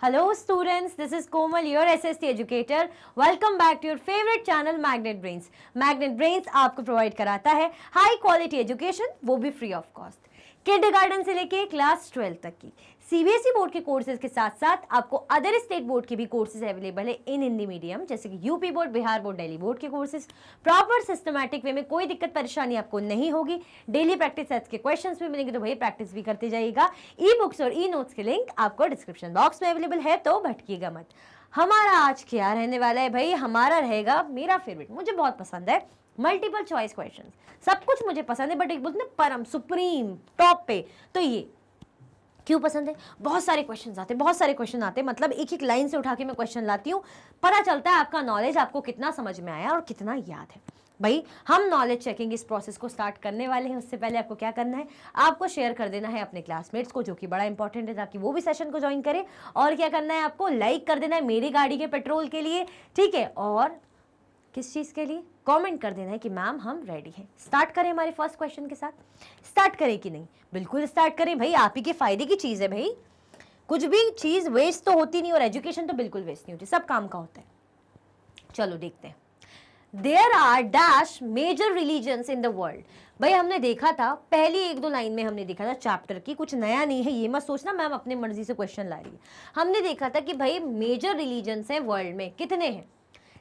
Hello students, this is Komal, your SST educator. Welcome back to your favorite channel Magnet Brains. Magnet Brains आपको provide कराता है high quality education, वो भी free of cost. Kindergarten से लेके class 12 तक की सीबीएसई बोर्ड के कोर्सेज के साथ साथ आपको अदर स्टेट बोर्ड के भी कोर्सेज अवेलेबल है इन हिंदी मीडियम, जैसे कि UP board, Bihar board, Delhi board के कोर्सेज प्रॉपर सिस्टमैटिक वे में। कोई दिक्कत परेशानी आपको नहीं होगी। डेली प्रैक्टिस सेट्स के क्वेश्चंस भी मिलेंगे, तो भाई प्रैक्टिस भी करते जाइएगा। ई बुक्स और ई नोट्स के लिंक आपको डिस्क्रिप्शन बॉक्स में अवेलेबल है, तो भटकिएगा मत। हमारा आज क्या रहने वाला है भाई? हमारा रहेगा मेरा फेवरेट, मुझे बहुत पसंद है, मल्टीपल चॉइस क्वेश्चंस। सब कुछ मुझे पसंद है, बट एक बोलते ना परम सुप्रीम टॉप पे, तो ये क्यों पसंद है? बहुत सारे क्वेश्चंस आते हैं, बहुत सारे क्वेश्चन आते हैं, मतलब एक एक लाइन से उठा के मैं क्वेश्चन लाती हूँ। पता चलता है आपका नॉलेज आपको कितना समझ में आया और कितना याद है। भाई हम नॉलेज चेकिंग इस प्रोसेस को स्टार्ट करने वाले हैं। उससे पहले आपको क्या करना है, आपको शेयर कर देना है अपने क्लासमेट्स को, जो कि बड़ा इंपॉर्टेंट है, ताकि वो भी सेशन को ज्वाइन करें। और क्या करना है, आपको लाइक कर देना है मेरी गाड़ी के पेट्रोल के लिए, ठीक है? और किस चीज़ के लिए? कमेंट कर देना है कि मैम हम रेडी हैं। स्टार्ट करें हमारे फर्स्ट क्वेश्चन के साथ। स्टार्ट करें कि नहीं? बिल्कुल स्टार्ट करें भाई, आप ही के फायदे की चीज़ है भाई। कुछ भी चीज़ वेस्ट तो होती नहीं, और एजुकेशन तो बिल्कुल वेस्ट नहीं होती, सब काम का होता है। चलो देखते हैं। There are dash major religions in the world. भाई हमने देखा था पहली एक दो लाइन में, हमने देखा था चैप्टर की, कुछ नया नहीं है, ये मत सोचना मैम अपने मर्जी से क्वेश्चन ला रही है। हमने देखा था कि भाई मेजर रिलीजन्स हैं वर्ल्ड में, कितने हैं?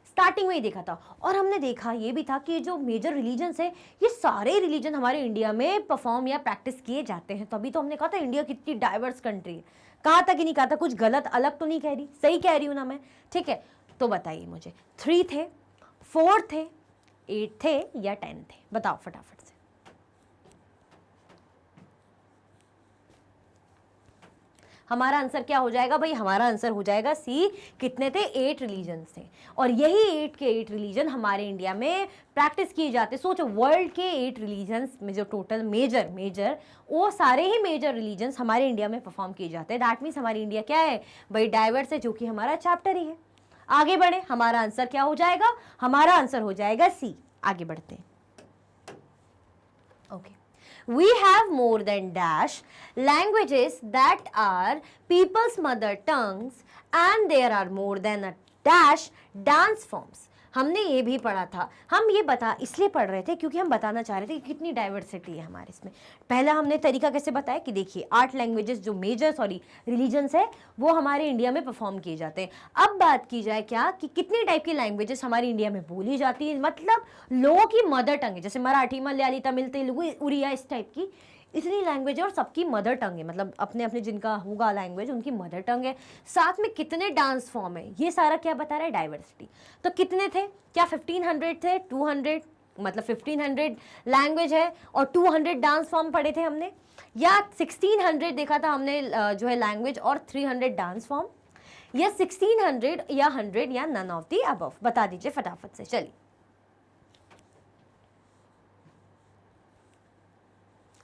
स्टार्टिंग में ही देखा था। और हमने देखा ये भी था कि जो मेजर रिलीजन्स है, ये सारे रिलीजन हमारे इंडिया में परफॉर्म या प्रैक्टिस किए जाते हैं। तभी तो हमने कहा था इंडिया कितनी डाइवर्स कंट्री है। कहा था कि नहीं कहा था? कुछ गलत अलग तो नहीं कह रही, सही कह रही हूँ ना मैं? ठीक है, तो बताइए मुझे, 3 थे, 4 थे, 8 थे या 10 थे? बताओ फटाफट से। हमारा आंसर क्या हो जाएगा भाई? हमारा आंसर हो जाएगा सी। कितने थे? 8 रिलीजन्स थे। और यही 8 के 8 रिलीजन हमारे इंडिया में प्रैक्टिस किए जाते। सोचो, वर्ल्ड के 8 रिलीजन्स में जो टोटल मेजर वो सारे ही मेजर रिलीजन्स हमारे इंडिया में परफॉर्म किए जाते हैं। दैट मीन्स हमारी इंडिया क्या है भाई? डाइवर्स है, जो कि हमारा चैप्टर ही है। आगे बढ़े, हमारा आंसर क्या हो जाएगा? हमारा आंसर हो जाएगा सी। आगे बढ़ते हैं। Okay, we have more than dash languages that are people's mother tongues, and there are more than a dash dance forms. हमने ये भी पढ़ा था। हम ये इसलिए पढ़ रहे थे क्योंकि हम बताना चाह रहे थे कि कितनी डाइवर्सिटी है हमारे इसमें। पहला हमने तरीका कैसे बताया कि देखिए 8 लैंग्वेजेस जो रिलीजन्स है वो हमारे इंडिया में परफॉर्म किए जाते हैं। अब बात की जाए क्या कि कितनी टाइप की लैंग्वेजेस हमारे इंडिया में बोली जाती है, मतलब लोगों की मदर टंग है, जैसे मराठी, मलयाली, तमिल, तेलुगु, उड़िया, इस टाइप की इतनी लैंग्वेज है। और सबकी मदर टंग है, मतलब अपने अपने जिनका होगा लैंग्वेज उनकी मदर टंग है। साथ में कितने डांस फॉर्म है, ये सारा क्या बता रहा है? डाइवर्सिटी। तो कितने थे? क्या 1500 थे? 200, मतलब 1500 लैंग्वेज है और 200 डांस फॉर्म पढ़े थे हमने, या 1600 देखा था हमने जो है लैंग्वेज और 300 डांस फॉर्म, या 1600 या 100 या नन ऑफ दी अबव? बता दीजिए फटाफट से। चलिए,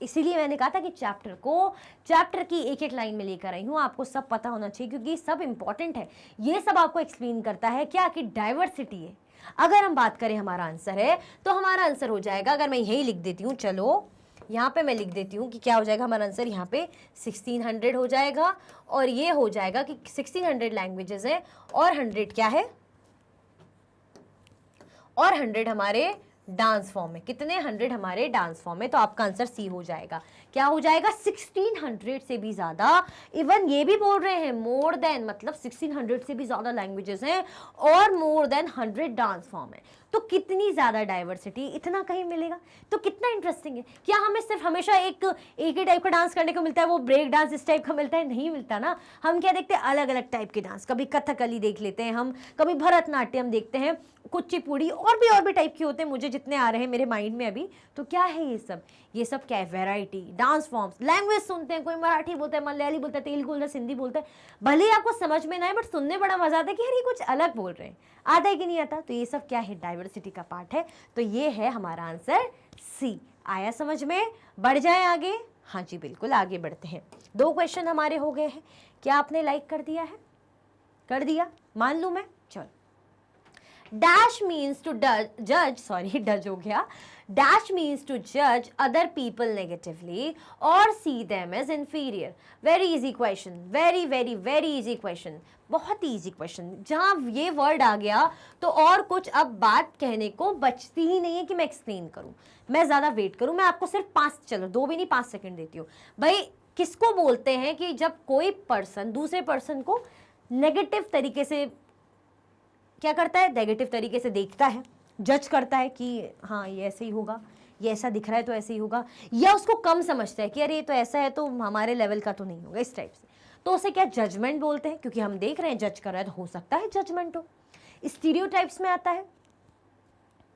इसीलिए मैंने कहा था कि चैप्टर की एक एक लाइन में लेकर आई हूँ। आपको सब पता होना चाहिए क्योंकि सब इंपॉर्टेंट है। ये सब आपको एक्सप्लेन करता है क्या कि डाइवर्सिटी है। अगर हम बात करें हमारा आंसर है, तो हमारा आंसर हो जाएगा, अगर मैं यही लिख देती हूँ, चलो यहाँ पे मैं लिख देती हूँ कि क्या हो जाएगा हमारा आंसर। यहाँ पे 1600 हो जाएगा, और ये हो जाएगा कि 1600 लैंग्वेजेस है और 100 क्या है? और 100 हमारे डांस फॉर्म में। कितने? 100 हमारे डांस फॉर्म में। तो आपका आंसर सी हो जाएगा। क्या हो जाएगा? 1600 से भी ज्यादा। इवन ये भी बोल रहे हैं मोर देन, मतलब 1600 से भी ज्यादा लैंग्वेजेस हैं और मोर देन 100 डांस फॉर्म है। तो कितनी ज्यादा डाइवर्सिटी, इतना कहीं मिलेगा? तो कितना इंटरेस्टिंग है। क्या हमें सिर्फ हमेशा एक ही टाइप का डांस करने को मिलता है, वो ब्रेक डांस इस टाइप का मिलता है? नहीं मिलता ना। हम क्या देखते हैं? अलग अलग टाइप के डांस। कभी कथकली देख लेते हैं हम, कभी भरतनाट्यम देखते हैं, कुचिपुड़ी, और भी टाइप के होते हैं, मुझे जितने आ रहे हैं मेरे माइंड में अभी। तो क्या है ये सब? ये सब क्या है? वैरायटी, डांस फॉर्म्स, लैंग्वेज सुनते हैं, कोई मराठी बोलता है, मलयाली बोलता है, तेलुगु बोलता है, सिंधी बोलता है। भले ही आपको समझ में ना आए, बट सुनने बड़ा मजा आता है कि यार ये कुछ अलग बोल रहे हैं। आता है कि नहीं आता? तो ये सब क्या है? डाइवर्सिटी का पार्ट है। तो ये है हमारा आंसर सी। आया समझ में? बढ़ जाए आगे? हाँ जी बिल्कुल, आगे बढ़ते हैं। 2 क्वेश्चन हमारे हो गए हैं। क्या आपने लाइक कर दिया है? कर दिया, मान लूं मैं? चलो, डैश मीन्स टू जज, सॉरी डज हो गया, डैश मीन्स टू जज अदर पीपल नेगेटिवली और see them as inferior. Very easy question, very very very easy question, बहुत ही इजी क्वेश्चन। जहाँ ये वर्ड आ गया तो और कुछ अब बात कहने को बचती ही नहीं है कि मैं एक्सप्लेन करूँ, मैं ज़्यादा वेट करूँ। मैं आपको सिर्फ 5, चलो 2 भी नहीं 5 सेकेंड देती हूँ। भाई किसको बोलते हैं कि जब कोई पर्सन दूसरे पर्सन को नेगेटिव तरीके से क्या करता है, नेगेटिव तरीके से देखता है, जज करता है कि हाँ ये ऐसे ही होगा, ये ऐसा दिख रहा है तो ऐसे ही होगा, या उसको कम समझता है कि अरे ये तो ऐसा है तो हमारे लेवल का तो नहीं होगा, इस टाइप से, तो उसे क्या जजमेंट बोलते हैं। क्योंकि हम देख रहे हैं जज कर रहा है तो हो सकता है जजमेंट हो, स्टीरियोटाइप्स में आता है।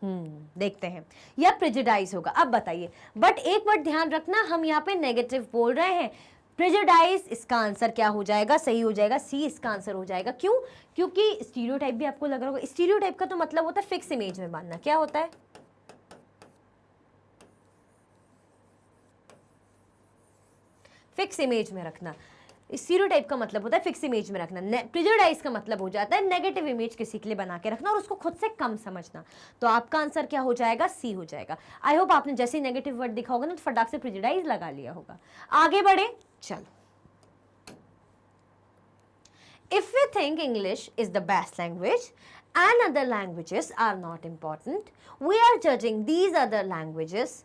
देखते हैं, या प्रेजुडाइज होगा। अब बताइए, बट एक वर्ड ध्यान रखना, हम यहाँ पे नेगेटिव बोल रहे हैं, प्रेजुडाइज इसका आंसर क्या हो जाएगा, सही हो जाएगा, सी इसका आंसर हो जाएगा। क्यों? क्योंकि स्टीरियोटाइप भी आपको लग रहा होगा, स्टीरियोटाइप का तो मतलब होता है फिक्स इमेज में मानना। क्या होता है? फिक्स इमेज में रखना। स्टीरियोटाइप का मतलब होता है फिक्स इमेज में रखना। प्रेजुडाइज का मतलब हो जाता है नेगेटिव इमेज किसी के लिए बना के रखना और उसको खुद से कम समझना। तो आपका आंसर क्या हो जाएगा? सी हो जाएगा। आई होप आपने जैसे ही नेगेटिव वर्ड दिखा होगा ना तो फटाक से प्रेजुडाइज लगा लिया होगा। आगे बढ़े, चलो। If we think English is the best language and other languages are not important, we are judging these other languages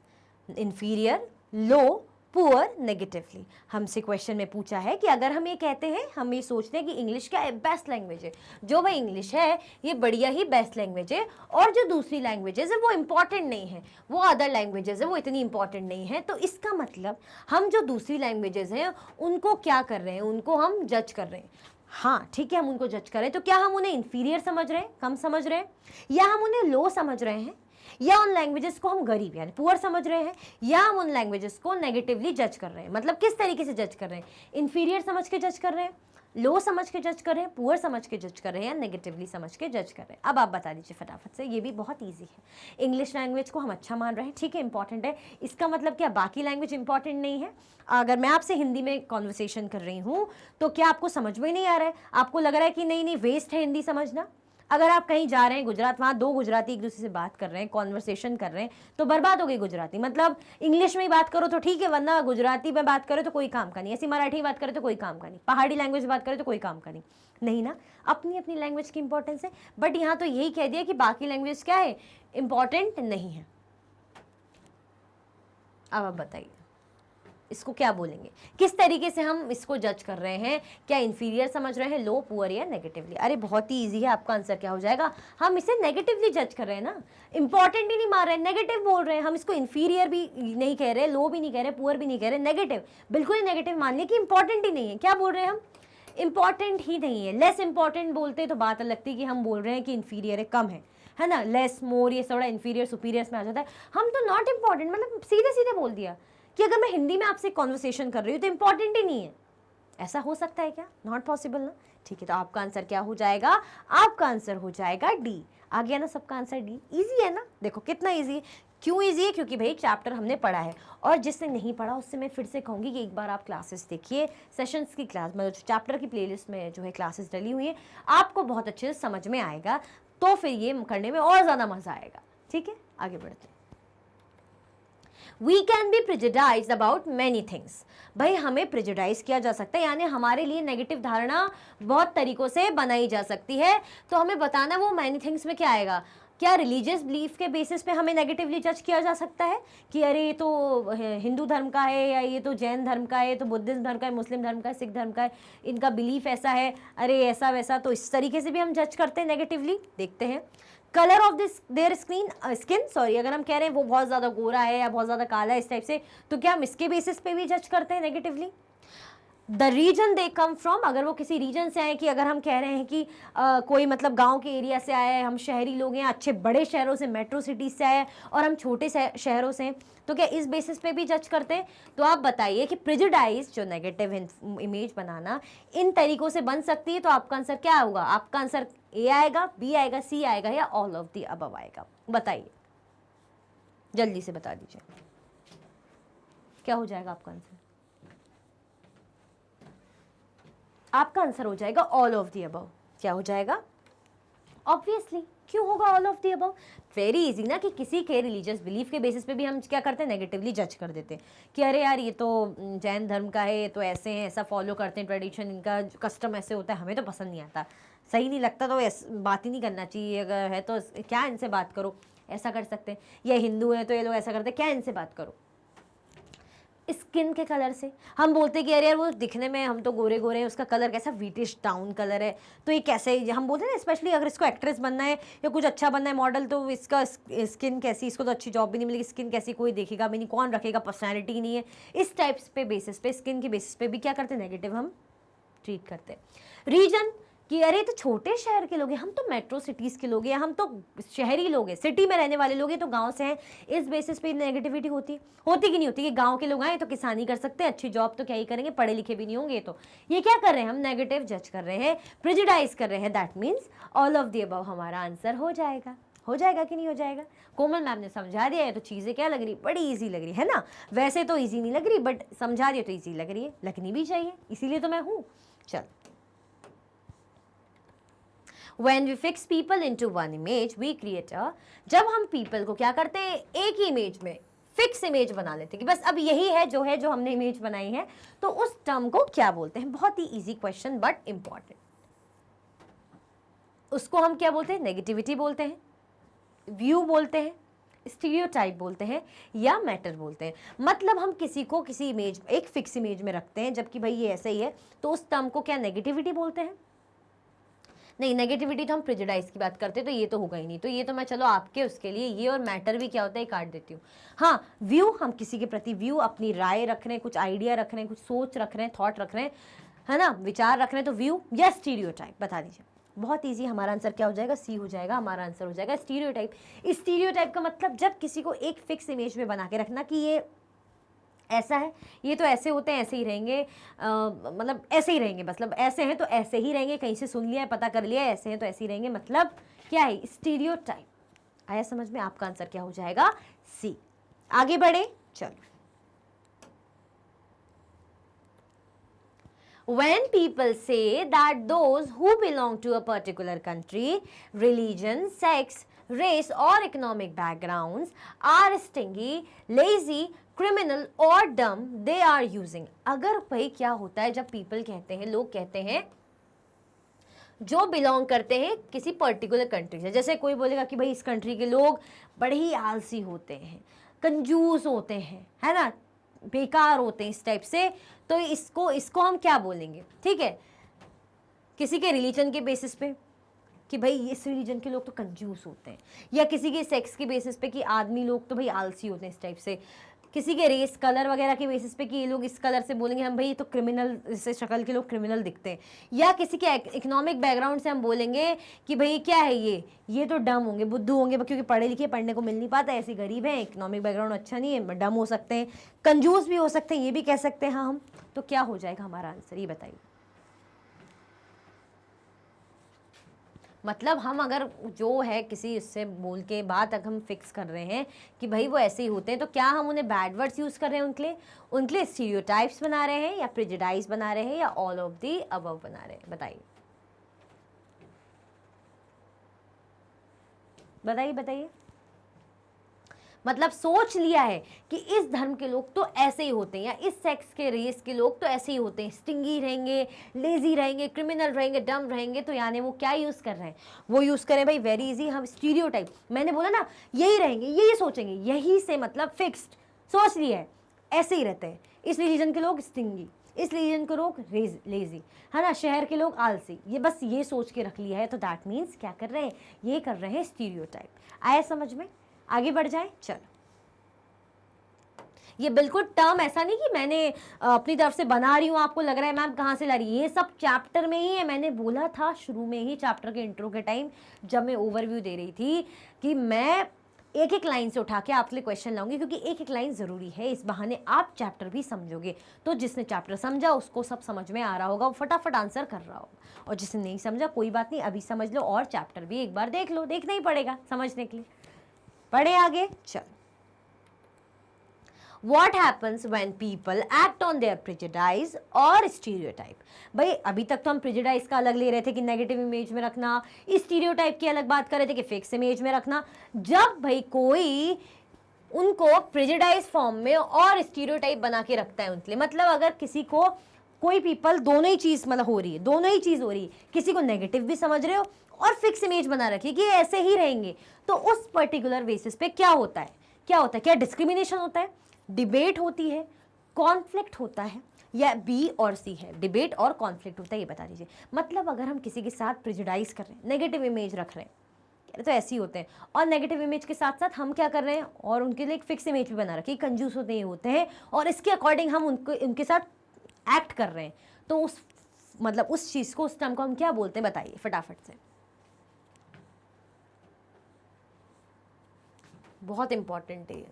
inferior, low, poor negatively. हमसे क्वेश्चन में पूछा है कि अगर हम ये कहते हैं, हम ये सोचते हैं कि इंग्लिश क्या है, बेस्ट लैंग्वेज है, जो भाई इंग्लिश है ये बढ़िया ही बेस्ट लैंग्वेज है, और जो दूसरी लैंग्वेजेस है वो इंपॉर्टेंट नहीं है, वो अदर लैंग्वेजेस है वो इतनी इंपॉर्टेंट नहीं है, तो इसका मतलब हम जो दूसरी लैंग्वेजेस हैं उनको क्या कर रहे हैं, उनको हम जज कर रहे हैं। हाँ ठीक है, हम उनको जज करें तो क्या हम उन्हें इंफीरियर समझ रहे हैं, कम समझ रहे हैं, या हम उन्हें लो समझ रहे हैं, या उन लैंग्वेजेस को हम गरीब यानी पुअर समझ रहे हैं, या हम उन लैंग्वेजेस को नेगेटिवली जज कर रहे हैं। मतलब किस तरीके से जज कर रहे हैं? इंफीरियर समझ के जज कर रहे हैं, लो समझ के जज कर रहे हैं, पुअर समझ के जज कर रहे हैं, या नेगेटिवली समझ के जज कर रहे हैं। अब आप बता दीजिए फटाफट से, ये भी बहुत ईजी है। इंग्लिश लैंग्वेज को हम अच्छा मान रहे हैं, ठीक है, इंपॉर्टेंट है, इसका मतलब क्या बाकी लैंग्वेज इंपॉर्टेंट नहीं है? अगर मैं आपसे हिंदी में कॉन्वर्सेशन कर रही हूँ तो क्या आपको समझ में नहीं आ रहा है? आपको लग रहा है कि नहीं नहीं वेस्ट है हिंदी समझना? अगर आप कहीं जा रहे हैं गुजरात, वहाँ 2 गुजराती एक दूसरे से बात कर रहे हैं, कॉन्वर्सेशन कर रहे हैं, तो बर्बाद हो गई गुजराती। मतलब इंग्लिश में ही बात करो तो ठीक है, वरना गुजराती में बात करो तो कोई काम का नहीं, ऐसी मराठी बात करो तो कोई काम का नहीं, पहाड़ी लैंग्वेज में बात करो तो कोई काम का नहीं। नहीं ना, अपनी अपनी लैंग्वेज की इंपॉर्टेंस है। बट यहाँ तो यही कह दिया कि बाकी लैंग्वेज क्या है, इंपॉर्टेंट नहीं है। अब आप बताइए इसको क्या बोलेंगे, किस तरीके से हम इसको जज कर रहे हैं? क्या इंफीरियर समझ रहे हैं, लो, पुअर, या नेगेटिवली? अरे बहुत ही इजी है, आपका आंसर क्या हो जाएगा? हम इसे नेगेटिवली जज कर रहे हैं ना, इंपॉर्टेंट ही नहीं मान रहे हैं, नेगेटिव बोल रहे हैं। हम इसको इंफीरियर भी नहीं कह रहे, लो भी नहीं कह रहे, पुअर भी नहीं कह रहे, नेगेटिव, बिल्कुल ही नेगेटिव मान लिया कि इंपॉर्टेंट ही नहीं है। क्या बोल रहे हैं हम? इंपॉर्टेंट ही नहीं है। लेस इंपॉर्टेंट बोलते तो बात अलग लगती कि हम बोल रहे हैं कि इंफीरियर है, कम है ना, लेस, मोर, ये थोड़ा इंफीरियर सुपीरियर्स में आ जाता है। हम तो नॉट इंपॉर्टेंट, मतलब सीधे सीधे बोल दिया कि अगर मैं हिंदी में आपसे कॉन्वर्सेशन कर रही हूँ तो इंपॉर्टेंट ही नहीं है। ऐसा हो सकता है क्या? नॉट पॉसिबल ना। ठीक है, तो आपका आंसर क्या हो जाएगा? आपका आंसर हो जाएगा डी। आ गया ना सबका आंसर डी? इजी है ना, देखो कितना इजी है। क्यों इजी है? क्योंकि भाई चैप्टर हमने पढ़ा है, और जिसने नहीं पढ़ा उससे मैं फिर से कहूँगी कि एक बार आप क्लासेस देखिए, सेशंस की क्लास मतलब चैप्टर की प्लेलिस्ट में जो है क्लासेस डली हुई है, आपको बहुत अच्छे से समझ में आएगा, तो फिर ये करने में और ज़्यादा मज़ा आएगा। ठीक है, आगे बढ़ते हैं। We can be prejudiced about many things। भाई हमें प्रेजुडाइज किया जा सकता है, यानी हमारे लिए नेगेटिव धारणा बहुत तरीकों से बनाई जा सकती है। तो हमें बताना वो मैनी थिंग्स में क्या आएगा। क्या रिलीजियस बिलीफ के बेसिस पे हमें नेगेटिवली जज किया जा सकता है कि अरे ये तो हिंदू धर्म का है, या ये तो जैन धर्म का है, ये तो बुद्धिज्म धर्म का है, मुस्लिम धर्म का है, सिख धर्म का है, इनका बिलीफ ऐसा है, अरे ऐसा वैसा। तो इस तरीके से भी हम जज करते हैं नेगेटिवली। देखते हैं, colour of this their skin sorry, अगर हम कह रहे हैं वो बहुत ज़्यादा गोरा है या बहुत ज़्यादा काला है इस टाइप से, तो क्या हम इसके बेसिस पे भी जज करते हैं negatively? The reason they come from, अगर वो किसी रीजन से आए, कि अगर हम कह रहे हैं कि कोई मतलब गांव के एरिया से आए हैं, हम शहरी लोग हैं, अच्छे बड़े शहरों से, मेट्रो सिटीज से आए हैं, और हम छोटे शहरों से हैं, तो क्या इस बेसिस पे भी जज करते हैं? तो आप बताइए कि प्रेजुडाइज जो नेगेटिव इमेज बनाना इन तरीकों से बन सकती है। तो आपका आंसर क्या होगा? आपका आंसर ए आएगा, बी आएगा, सी आएगा, या ऑल ऑफ द अबव आएगा? बताइए, जल्दी से बता दीजिए क्या हो जाएगा आपका आंसर? आपका आंसर हो जाएगा ऑल ऑफ द अबव। क्या हो जाएगा? ऑब्वियसली क्यों होगा all of the above? Very easy ना, कि किसी के रिलीजियस बिलीफ के बेसिस पे भी हम क्या करते हैं, नेगेटिवली जज कर देते हैं कि अरे यार ये तो जैन धर्म का है, ये तो ऐसे हैं, ऐसा फॉलो करते हैं, ट्रेडिशन इनका कस्टम ऐसे होता है, हमें तो पसंद नहीं आता, सही नहीं लगता, तो बात ही नहीं करना चाहिए, अगर है तो क्या इनसे बात करो, ऐसा कर सकते हैं। या हिंदू है तो ये लोग ऐसा करते हैं, क्या इनसे बात करो। स्किन के कलर से हम बोलते हैं कि अरे यार वो दिखने में हम तो गोरे गोरे हैं, उसका कलर कैसा विटिश डाउन कलर है, तो ये कैसे, हम बोलते हैं ना, स्पेशली अगर इसको एक्ट्रेस बनना है या कुछ अच्छा बनना है मॉडल, तो इसका स्किन कैसी, इसको तो अच्छी जॉब भी नहीं मिलेगी, स्किन कैसी, कोई देखेगा भी नहीं, कौन रखेगा, पर्सनैलिटी नहीं है। इस टाइप्स पे बेसिस पे, स्किन के बेसिस पे भी क्या करते हैं, नेगेटिव हम ट्रीट करते हैं। रीजन, कि अरे तो छोटे शहर के लोग हैं, हम तो मेट्रो सिटीज़ के लोग हैं, हम तो शहरी लोग हैं, सिटी में रहने वाले लोग हैं, तो गांव से हैं, इस बेसिस पे नेगेटिविटी होती कि नहीं होती, कि गांव के लोग आए तो किसानी कर सकते हैं, अच्छी जॉब तो क्या ही करेंगे, पढ़े लिखे भी नहीं होंगे, तो ये क्या कर रहे हैं, हम नेगेटिव जज कर रहे हैं, प्रेजुडाइज कर रहे हैं। That means all of the above हमारा आंसर हो जाएगा कि नहीं हो जाएगा? कोमल मैम ने समझा दिया है, तो चीज़ें क्या लग रही, बड़ी इजी लग रही है ना। वैसे तो इजी नहीं लग रही, बट समझा दिया तो इजी लग रही है, लगनी भी चाहिए, इसीलिए तो मैं हूँ। चल, When we fix people into one image, we create a, जब हम people को क्या करते हैं, एक ही इमेज में फिक्स इमेज बना लेते हैं कि बस अब यही है जो हमने इमेज बनाई है, तो उस टर्म को क्या बोलते हैं? बहुत ही इजी क्वेश्चन बट इंपॉर्टेंट। उसको हम क्या बोलते हैं? नेगेटिविटी बोलते हैं, व्यू बोलते हैं, स्टीरियोटाइप बोलते हैं, या मैटर बोलते हैं। मतलब हम किसी को किसी इमेज, एक फिक्स इमेज में रखते हैं, जबकि भाई ये ऐसे ही है, तो उस टर्म को क्या नेगेटिविटी बोलते हैं? नहीं, नेगेटिविटी तो हम प्रेजुडाइज की बात करते हैं, तो ये तो होगा ही नहीं, तो ये तो मैं चलो आपके उसके लिए, ये और मैटर भी क्या होता है काट देती हूँ। हाँ, व्यू, हम किसी के प्रति व्यू, अपनी राय रख रहे हैं, कुछ आइडिया रख रहे हैं, कुछ सोच रख रहे हैं, थॉट रख रहे हैं, है ना, विचार रख रहे हैं, तो व्यू या स्टीरियोटाइप, बता दीजिए। बहुत ईजी, हमारा आंसर क्या हो जाएगा? सी हो जाएगा, हमारा आंसर हो जाएगा स्टीरियोटाइप। स्टीरियोटाइप का मतलब जब किसी को एक फिक्स इमेज में बना के रखना कि ये ऐसा है, ये तो ऐसे होते हैं, ऐसे ही रहेंगे, मतलब ऐसे ही रहेंगे, मतलब ऐसे हैं तो ऐसे ही रहेंगे, कहीं से सुन लिया है, पता कर लिया है, ऐसे हैं तो ऐसे ही रहेंगे, मतलब क्या है? स्टीरियोटाइप। आया समझ में? आपका आंसर क्या हो जाएगा? सी। आगे बढ़े, चलो। When people say that those who belong to a particular country, religion, sex, race or economic backgrounds are stingy, lazy, criminal और डम, दे आर यूजिंग। अगर भाई क्या होता है जब पीपल कहते हैं, लोग कहते हैं जो बिलोंग करते हैं किसी पर्टिकुलर कंट्री से, जैसे कोई बोलेगा कि भाई इस कंट्री के लोग बड़े ही आलसी होते हैं, कंजूस होते हैं, है ना, बेकार होते हैं, इस टाइप से, तो इसको हम क्या बोलेंगे? ठीक है, किसी के रिलीजन के बेसिस पे कि भाई इस रिलीजन के लोग तो कंजूस होते हैं, या किसी के सेक्स के बेसिस पे कि आदमी लोग तो भाई आलसी होते हैं, इस टाइप से, किसी के रेस, कलर वगैरह के बेसिस पे कि ये लोग इस कलर से बोलेंगे हम भाई ये तो क्रिमिनल, इससे शक्ल के लोग क्रिमिनल दिखते हैं, या किसी के इकोनॉमिक बैकग्राउंड से हम बोलेंगे कि भाई क्या है ये तो डम होंगे, बुद्धू होंगे, क्योंकि पढ़े लिखे, पढ़ने को मिल नहीं पाता, ऐसे गरीब हैं, इकोनॉमिक बैकग्राउंड अच्छा नहीं है, डम हो सकते हैं, कंजूस भी हो सकते हैं, ये भी कह सकते हैं। हाँ, हम तो क्या हो जाएगा हमारा आंसर, ये बताइए। मतलब हम अगर जो है किसी उससे बोल के बात अगर हम फिक्स कर रहे हैं कि भाई वो ऐसे ही होते हैं, तो क्या हम उन्हें बैड वर्ड्स यूज़ कर रहे हैं उनके लिए स्टीरियोटाइप्स बना रहे हैं, या प्रेजुडाइज बना रहे हैं, या ऑल ऑफ दी अबव बना रहे हैं? बताइए बताइए बताइए। मतलब सोच लिया है कि इस धर्म के लोग तो ऐसे ही होते हैं, या इस सेक्स के रेस के लोग तो ऐसे ही होते हैं, स्टिंगी रहेंगे, लेजी रहेंगे, क्रिमिनल रहेंगे, डम रहेंगे, तो यानी वो क्या यूज़ कर रहे हैं? वो यूज़ करें भाई वेरी इजी, हम स्टीरियोटाइप, मैंने बोला ना, यही रहेंगे, यही सोचेंगे, यही से मतलब फिक्स्ड सोच लिया है, ऐसे ही रहते हैं, इस रिलीजन के लोग स्टिंगी, इस रिलीजन के लोग लेजी, है ना, शहर के लोग आलसी, ये बस ये सोच के रख लिया है, तो दैट मीन्स क्या कर रहे हैं? ये कर रहे हैं स्टीरियोटाइप। आया समझ में? आगे बढ़ जाए, चलो। ये बिल्कुल टर्म ऐसा नहीं कि मैंने अपनी तरफ से बना रही हूँ, आपको लग रहा है मैम कहाँ से ला रही है, ये सब चैप्टर में ही है। मैंने बोला था शुरू में ही, चैप्टर के इंट्रो के टाइम जब मैं ओवरव्यू दे रही थी, कि मैं एक एक लाइन से उठा के आपके लिए क्वेश्चन लाऊंगी, क्योंकि एक एक लाइन ज़रूरी है, इस बहाने आप चैप्टर भी समझोगे। तो जिसने चैप्टर समझा उसको सब समझ में आ रहा होगा, वो फटाफट आंसर कर रहा होगा, और जिसने नहीं समझा कोई बात नहीं, अभी समझ लो, और चैप्टर भी एक बार देख लो, देखना ही पड़ेगा समझने के लिए। पढ़े आगे, चल। What happens when people act on their prejudice or stereotype? भाई अभी तक तो हम prejudice का अलग ले रहे थे कि नेगेटिव इमेज में रखना, स्टीरियोटाइप की अलग बात कर रहे थे कि फिक्स इमेज में रखना। जब भाई कोई उनको प्रेजुडाइज फॉर्म में और स्टीरियोटाइप बना के रखता है उनके लिए, मतलब अगर किसी को कोई पीपल दोनों ही चीज मतलब हो रही है, दोनों ही चीज हो रही है, किसी को नेगेटिव भी समझ रहे हो और फिक्स इमेज बना रखी कि ऐसे ही रहेंगे, तो उस पर्टिकुलर बेसिस पे क्या होता है, क्या डिस्क्रिमिनेशन होता है, डिबेट होती है, कॉन्फ्लिक्ट होता है, या बी और सी है, डिबेट और कॉन्फ्लिक्ट होता है, ये बता दीजिए। मतलब अगर हम किसी के साथ प्रेजुडाइज कर रहे हैं, नेगेटिव इमेज रख रहे हैं, तो ऐसे ही होते हैं, और नेगेटिव इमेज के साथ साथ हम क्या कर रहे हैं और उनके लिए एक फिक्स इमेज भी बना रखी, कंजूस होते हैं और इसके अकॉर्डिंग हम उनके साथ एक्ट कर रहे हैं, तो उस मतलब उस चीज को, उस टर्म को हम क्या बोलते हैं, बताइए फटाफट से। बहुत इंपॉर्टेंट है,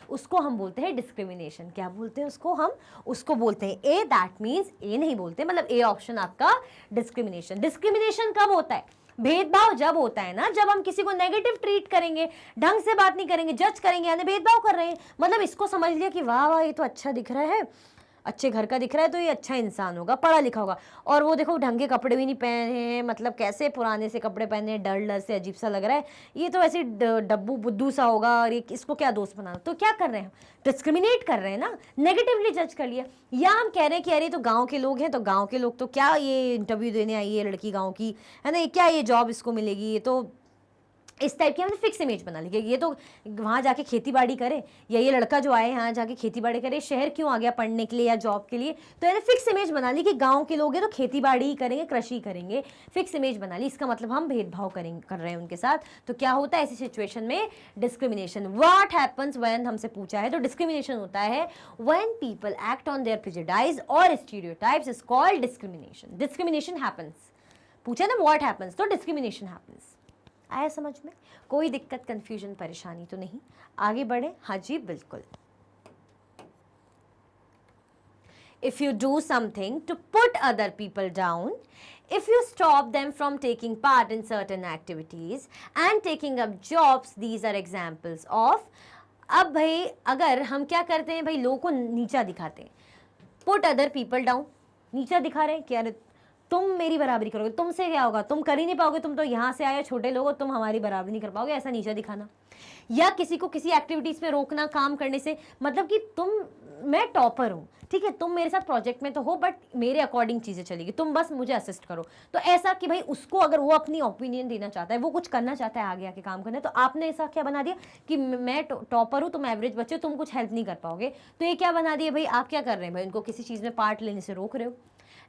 उसको हम बोलते हैं डिस्क्रिमिनेशन। क्या बोलते हैं उसको? हम उसको बोलते हैं ए, दैट मीन्स ए नहीं बोलते, मतलब ए ऑप्शन आपका डिस्क्रिमिनेशन। डिस्क्रिमिनेशन कब होता है? भेदभाव जब होता है ना, जब हम किसी को नेगेटिव ट्रीट करेंगे, ढंग से बात नहीं करेंगे, जज करेंगे, यानी भेदभाव कर रहे हैं। मतलब इसको समझ लिया कि वाह वाह ये तो अच्छा दिख रहा है, अच्छे घर का दिख रहा है, तो ये अच्छा इंसान होगा, पढ़ा लिखा होगा, और वो देखो ढंग के कपड़े भी नहीं पहने हैं, मतलब कैसे पुराने से कपड़े पहने हैं, डर डर से अजीब सा लग रहा है, ये तो ऐसे डब्बू बुद्धू सा होगा, और ये इसको क्या दोस्त बनाना। तो क्या कर रहे हैं? डिस्क्रिमिनेट कर रहे हैं ना, नेगेटिवली जज कर लिया। या हम कह रहे हैं कि अरे तो गाँव के लोग हैं, तो गाँव के लोग तो क्या ये इंटरव्यू देने आई है लड़की गाँव की, है ना, क्या ये जॉब इसको मिलेगी, ये तो इस टाइप की हमने फिक्स इमेज बना ली कि ये तो वहाँ जाके खेती बाड़ी करे, या ये लड़का जो आए यहाँ जाके खेती बाड़ी करे, शहर क्यों आ गया पढ़ने के लिए या जॉब के लिए, तो यानी फिक्स इमेज बना ली कि गांव के लोग हैं तो खेती बाड़ी ही करेंगे, कृषि करेंगे, फिक्स इमेज बना ली। इसका मतलब हम भेदभाव कर रहे हैं उनके साथ। तो क्या होता है ऐसी सिचुएशन में? डिस्क्रिमिनेशन। व्हाट हैपन्स व्हेन हमसे पूछा है, तो डिस्क्रिमिनेशन होता है when people act on their prejudice और stereotypes is called discrimination. Discrimination happens, पूछा ना व्हाट हैपन्स, तो डिस्क्रिमिनेशन हैपन्स। आया समझ में? कोई दिक्कत, कंफ्यूजन, परेशानी तो नहीं? आगे बढ़े? हाँ जी बिल्कुल। If you do something to put other people down, if you stop them from taking part in certain activities and taking up jobs, these are examples of। अब भाई अगर हम क्या करते हैं भाई, लोगों को नीचा दिखाते हैं, put other people down, नीचा दिखा रहे हैं कि अरे तुम मेरी बराबरी करोगे, तुमसे क्या होगा, तुम कर ही नहीं पाओगे, तुम तो यहाँ से आए छोटे लोग हो, तुम हमारी बराबरी नहीं कर पाओगे, ऐसा नीचा दिखाना। या किसी को किसी एक्टिविटीज में रोकना काम करने से, मतलब कि मैं टॉपर हूँ, ठीक है, तुम मेरे साथ प्रोजेक्ट में तो हो बट मेरे अकॉर्डिंग चीजें चलेगी, तुम बस मुझे असिस्ट करो। तो ऐसा कि भाई उसको अगर वो अपनी ओपिनियन देना चाहता है, वो कुछ करना चाहता है, आगे आके काम करना है, तो आपने ऐसा क्या बना दिया कि मैं टॉपर हूँ, तुम एवरेज बच्चे हो, तुम कुछ हेल्प नहीं कर पाओगे। तो ये क्या बना दिया भाई, आप क्या कर रहे हैं भाई, उनको किसी चीज में पार्ट लेने से रोक रहे हो।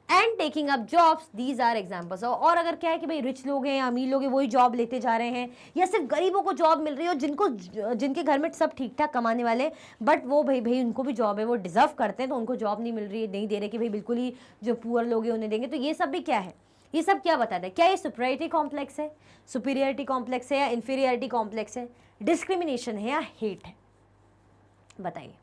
And taking up jobs, these are examples. और अगर क्या है कि भाई रिच लोग हैं, अमीर लोग हैं, वही जॉब लेते जा रहे हैं, या सिर्फ गरीबों को जॉब मिल रही है, जिनके घर में सब ठीक ठाक कमाने वाले, बट वो भाई उनको भी जॉब है, वो डिजर्व करते हैं, तो उनको जॉब नहीं मिल रही है, नहीं दे रहे कि भाई बिल्कुल ही जो पुअर लोग हैं उन्हें देंगे। तो ये सब भी क्या है, ये सब क्या बताता है? क्या ये सुपीरियरिटी कॉम्प्लेक्स है, सुपीरियरिटी कॉम्प्लेक्स है, या इंफीरियरिटी कॉम्प्लेक्स है, डिस्क्रिमिनेशन है या हेट है? बताइए।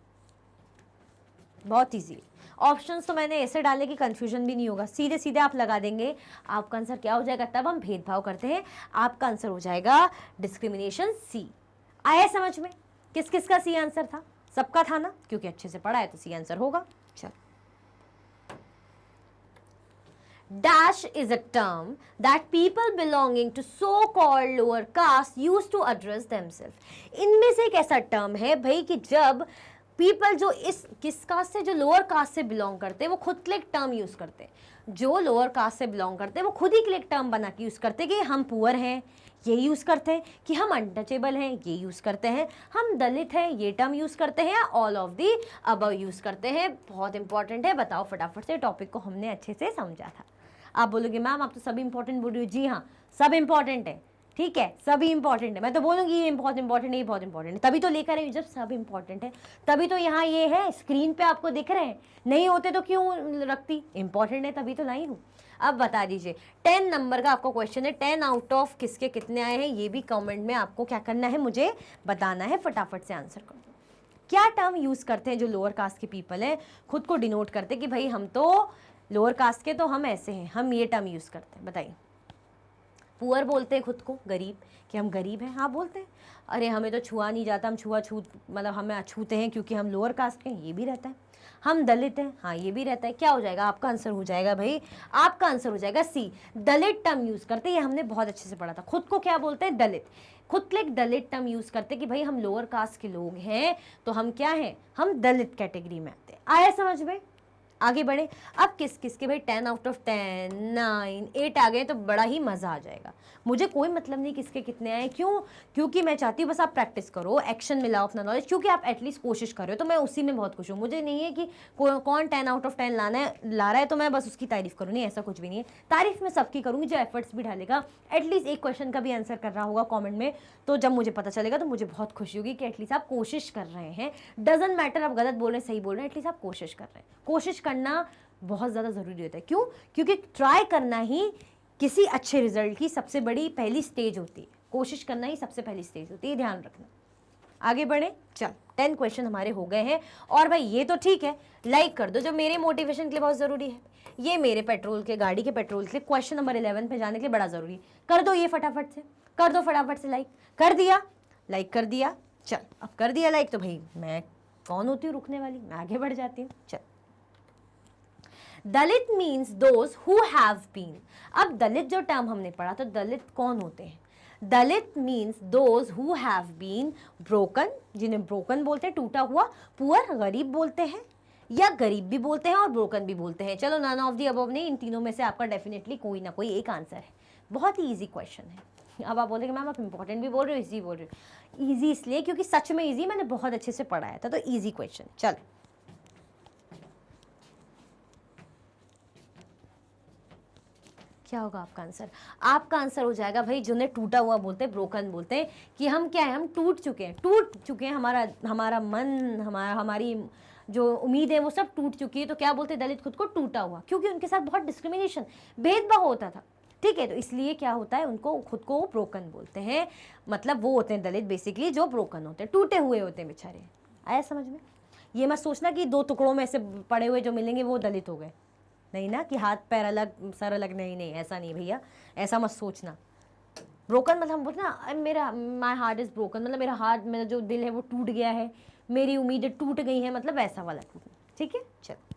बहुत ईजी। ऑप्शंस तो मैंने ऐसे डाले कि कंफ्यूजन भी नहीं होगा, सीधे सीधे आप लगा देंगे, आपका आंसर क्या हो जाएगा? तब हम भेदभाव करते हैं, आपका आंसर हो जाएगा डिस्क्रिमिनेशन, सी। आया समझ में? किस किस का सी आंसर था? सबका था ना, क्योंकि अच्छे से पढ़ा है तो सी आंसर होगा। चल, dash is a term that people belonging to so-called lower caste used to address themselves। इनमें से एक ऐसा टर्म है भाई कि जब पीपल जो इस किस कास्ट से, जो लोअर कास्ट से बिलोंग करते हैं, वो खुद के लिए एक टर्म यूज करते हैं। जो लोअर कास्ट से बिलोंग करते हैं वो खुद ही के लिए एक टर्म बना के यूज करते हैं कि हम पुअर हैं, ये यूज करते हैं, कि हम अनटचेबल हैं, ये यूज करते हैं, हम दलित हैं, ये टर्म यूज करते हैं, या all of the above use करते हैं। बहुत इंपॉर्टेंट है, बताओ फटाफट से, टॉपिक को हमने अच्छे से समझा था। आप बोलोगे मैम आप तो सब इंपॉर्टेंट बोल रही हो। जी हाँ, सब इंपॉर्टेंट है, ठीक है, सभी इंपॉर्टेंट है। मैं तो बोलूँगी ये बहुत इंपॉर्टेंट है, ये बहुत इंपॉर्टेंट है, तभी तो लेकर आई हूँ। जब सब इंपॉर्टेंट है तभी तो यहाँ ये है, स्क्रीन पे आपको दिख रहे हैं, नहीं होते तो क्यों रखती? इंपॉर्टेंट है तभी तो लाई हूँ। अब बता दीजिए, 10 नंबर का आपको क्वेश्चन है, 10 आउट ऑफ किसके कितने आए हैं ये भी कमेंट में आपको क्या करना है, मुझे बताना है। फटाफट से आंसर कर दो। क्या टर्म यूज़ करते हैं जो लोअर कास्ट के पीपल हैं, खुद को डिनोट करते कि भाई हम तो लोअर कास्ट के, तो हम ऐसे हैं, हम ये टर्म यूज़ करते हैं, बताइए पुअर बोलते हैं खुद को, गरीब, कि हम गरीब हैं, हाँ बोलते हैं। अरे हमें तो छुआ नहीं जाता, हम छूत मतलब हमें छूते हैं क्योंकि हम लोअर कास्ट के हैं, ये भी रहता है। हम दलित हैं, हाँ ये भी रहता है। क्या हो जाएगा आपका आंसर? हो जाएगा भाई, आपका आंसर हो जाएगा सी, दलित टर्म यूज करते हैं। ये हमने बहुत अच्छे से पढ़ा था। खुद को क्या बोलते हैं? दलित। खुद के एक दलित टर्म यूज करते कि भाई हम लोअर कास्ट के लोग हैं, तो हम क्या हैं? हम दलित कैटेगरी में आते हैं। आया समझ में? आगे बढ़े। अब किस किस के भाई 10 आउट ऑफ 10, 9, 8 आ गए तो बड़ा ही मज़ा आ जाएगा। मुझे कोई मतलब नहीं किसके कितने आए, क्यों? क्योंकि मैं चाहती हूँ बस आप प्रैक्टिस करो, एक्शन मिलाओ अपना नॉलेज, क्योंकि आप एटलीस्ट कोशिश कर रहे हो, तो मैं उसी में बहुत खुश हूँ। मुझे नहीं है कि कौन 10 आउट ऑफ 10 ला रहा है तो मैं बस उसकी तारीफ करूँ, नहीं, ऐसा कुछ भी नहीं है। तारीफ मैं सबकी करूँगी जो एफर्ट्स भी डालेगा, एटलीस्ट एक क्वेश्चन का भी आंसर कर रहा होगा कॉमेंट में, तो जब मुझे पता चलेगा तो मुझे बहुत खुशी होगी कि एटलीस्ट आप कोशिश कर रहे हैं। डजंट मैटर आप गलत बोल रहे हैं सही बोल रहे हैं, एटलीस्ट आप कोशिश कर रहे हैं। कोशिश करना बहुत ज़्यादा ज़रूरी होता है। क्यों? क्योंकि ट्राई करना ही किसी अच्छे रिजल्ट की सबसे बड़ी पहली स्टेज होती है। कोशिश करना ही सबसे पहली स्टेज होती है, ध्यान रखना। आगे बढ़े। चल 10 क्वेश्चन हमारे हो गए हैं। और भाई ये तो ठीक है, लाइक कर दो जो मेरे मोटिवेशन के लिए बहुत ज़रूरी है। ये मेरे पेट्रोल के, गाड़ी के पेट्रोल के लिए क्वेश्चन नंबर 11 पे जाने के लिए बड़ा ज़रूरी है। कर दो ये फटाफट से, कर दो फटाफट से लाइक। कर दिया? लाइक कर दिया। चल अब कर दिया लाइक तो भाई मैं कौन होती हूँ रुकने वाली, मैं आगे बढ़ जाती हूँ। चल, Dalit means those who have been. अब दलित जो टर्म हमने पढ़ा तो दलित कौन होते हैं? Dalit means those who have been broken, जिन्हें ब्रोकन बोलते हैं, टूटा हुआ। पुअर, गरीब बोलते हैं, या गरीब भी बोलते हैं और ब्रोकन भी बोलते हैं। चलो नन ऑफ दी अबव नहीं, इन तीनों में से आपका डेफिनेटली कोई ना कोई एक आंसर है। बहुत ही ईजी क्वेश्चन है। अब आप बोलेंगे मैम आप इंपॉर्टेंट भी बोल रहे हो, ईजी बोल रहे हो। ईजी इसलिए क्योंकि सच में ईजी, मैंने बहुत अच्छे से पढ़ाया था, तो ईजी क्वेश्चन। चलो क्या होगा आपका आंसर? आपका आंसर हो जाएगा भाई, जिन्हें टूटा हुआ बोलते हैं, ब्रोकन बोलते हैं, कि हम क्या है, हम टूट चुके हैं, हमारा मन, हमारी जो उम्मीद है वो सब टूट चुकी है। तो क्या बोलते हैं दलित खुद को? टूटा हुआ, क्योंकि उनके साथ बहुत डिस्क्रिमिनेशन, भेदभाव होता था। ठीक है, तो इसलिए क्या होता है, उनको खुद को ब्रोकन बोलते हैं। मतलब वो होते हैं दलित बेसिकली जो ब्रोकन होते हैं, टूटे हुए होते हैं बेचारे। आया समझ में? ये मत सोचना कि 2 टुकड़ों में ऐसे पड़े हुए जो मिलेंगे वो दलित हो गए, नहीं ना, कि हाथ पैर अलग सर अलग, नहीं, ऐसा नहीं भैया, ऐसा मत सोचना। ब्रोकन मतलब हम बोलते ना, मेरा माई हार्ट इज़ ब्रोकन, मतलब मेरा हार्ट, मेरा जो दिल है वो टूट गया है, मेरी उम्मीदें टूट गई हैं, मतलब वैसा वाला टूटना। ठीक है, चलो।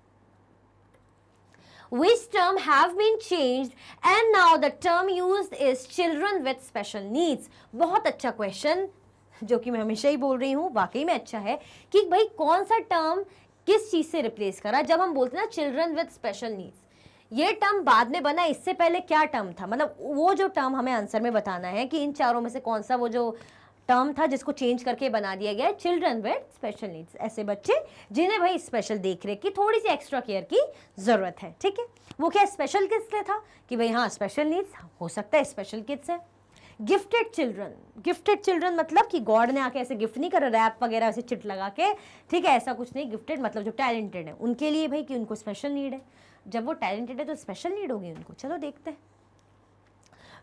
Which term have been changed and now the term used is children with special needs? बहुत अच्छा क्वेश्चन, जो कि मैं हमेशा ही बोल रही हूँ, वाकई में अच्छा है कि भाई कौन सा टर्म किस चीज़ से रिप्लेस करा। जब हम बोलते हैं ना चिल्ड्रन विद स्पेशल नीड्स, ये टर्म बाद में बना, इससे पहले क्या टर्म था? मतलब वो जो टर्म हमें आंसर में बताना है कि इन चारों में से कौन सा वो जो टर्म था जिसको चेंज करके बना दिया गया है, चिल्ड्रन विद स्पेशल नीड्स, ऐसे बच्चे जिन्हें भाई स्पेशल देख रेख की, थोड़ी सी एक्स्ट्रा केयर की ज़रूरत है। ठीक है, वो क्या स्पेशल किड्स लिए था कि भाई हाँ स्पेशल नीड्स हो सकता है स्पेशल किड्स है। गिफ्टेड चिल्ड्रन मतलब कि गॉड ने आके ऐसे गिफ्ट नहीं करा, रैप वगैरह ऐसे चिट लगा के, ठीक है, ऐसा कुछ नहीं। गिफ्टेड मतलब जो टैलेंटेड है उनके लिए भाई, कि उनको स्पेशल नीड है। जब वो टैलेंटेड है तो स्पेशल नीड होगी उनको। चलो देखते हैं।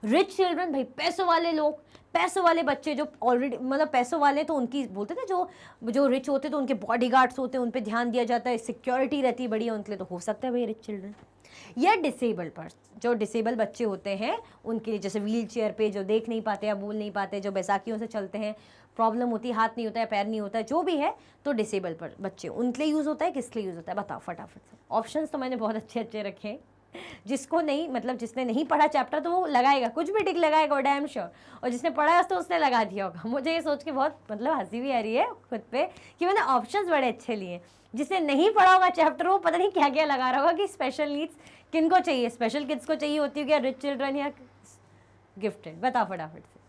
रिच चिल्ड्रन, भाई पैसों वाले लोग, पैसों वाले बच्चे जो ऑलरेडी मतलब पैसों वाले, तो उनकी बोलते थे जो रिच होते तो उनके बॉडीगार्ड्स होते हैं, उन पे ध्यान दिया जाता है, सिक्योरिटी रहती है बढ़िया उनके लिए, तो हो सकता है भाई रिच चिल्ड्रन। या डिसेबल पर्सन, जो डिसेबल बच्चे होते हैं उनके लिए, जैसे व्हील चेयर पे जो देख नहीं पाते या बोल नहीं पाते, जो बैसाखियों से चलते हैं, प्रॉब्लम होती है, हाथ नहीं होता है, पैर नहीं होता है, जो भी है, तो डिसेबल पर बच्चे उनके लिए यूज़ होता है। किसके लिए यूज़ होता है बताओ फटाफट से। ऑप्शंस तो मैंने बहुत अच्छे अच्छे रखे हैं, जिसको नहीं मतलब जिसने नहीं पढ़ा चैप्टर तो वो लगाएगा, कुछ भी टिक लगाएगा, और डैम श्योर, और जिसने पढ़ा है तो उसने लगा दिया होगा। मुझे ये सोच के बहुत मतलब हंसी भी आ रही है खुद पे कि मैंने ऑप्शंस बड़े अच्छे लिए। जिसने नहीं पढ़ा होगा चैप्टर वो पता नहीं क्या क्या लगा रहा होगा कि स्पेशल नीड्स किनको चाहिए, स्पेशल किड्स को चाहिए होती है क्या, रिच चिल्ड्रन या गिफ्टेड? बताओ फटाफट से।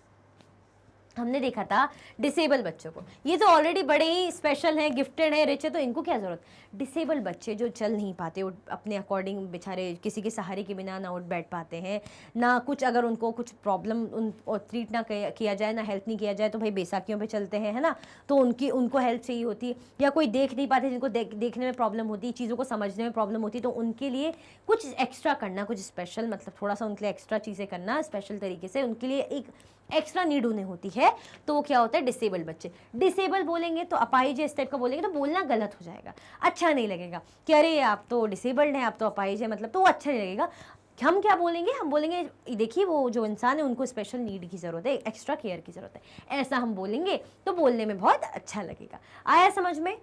हमने देखा था डिसेबल बच्चों को, ये तो ऑलरेडी बड़े ही स्पेशल हैं, गिफ्टेड है, रिच है, तो इनको क्या ज़रूरत। डिसेबल बच्चे जो चल नहीं पाते, वो अपने अकॉर्डिंग बेचारे किसी के सहारे के बिना ना उठ बैठ पाते हैं, ना कुछ अगर उनको कुछ प्रॉब्लम और ट्रीट ना किया जाए, ना हेल्प नहीं किया जाए, तो भाई बैसाखियों पे चलते हैं, है ना, तो उनको हेल्प चाहिए होती है। या कोई देख नहीं पाते, जिनको देखने में प्रॉब्लम होती है, चीज़ों को समझने में प्रॉब्लम होती है, तो उनके लिए कुछ एक्स्ट्रा करना, कुछ स्पेशल, मतलब थोड़ा सा उनके लिए एक्स्ट्रा चीज़ें करना स्पेशल तरीके से, उनके लिए एक एक्स्ट्रा नीड उन्हें होती है, तो वो क्या होता है डिसेबल बच्चे। डिसेबल बोलेंगे तो अपाहिज इस टाइप का बोलेंगे तो बोलना गलत हो जाएगा, अच्छा नहीं लगेगा कि अरे आप तो डिसेबल्ड हैं, आप तो अपाहिज है, मतलब तो वो अच्छा नहीं लगेगा। हम क्या बोलेंगे, हम बोलेंगे देखिए वो जो इंसान है उनको स्पेशल नीड की ज़रूरत है, एक्स्ट्रा केयर की ज़रूरत है, ऐसा हम बोलेंगे तो बोलने में बहुत अच्छा लगेगा। आया समझ में?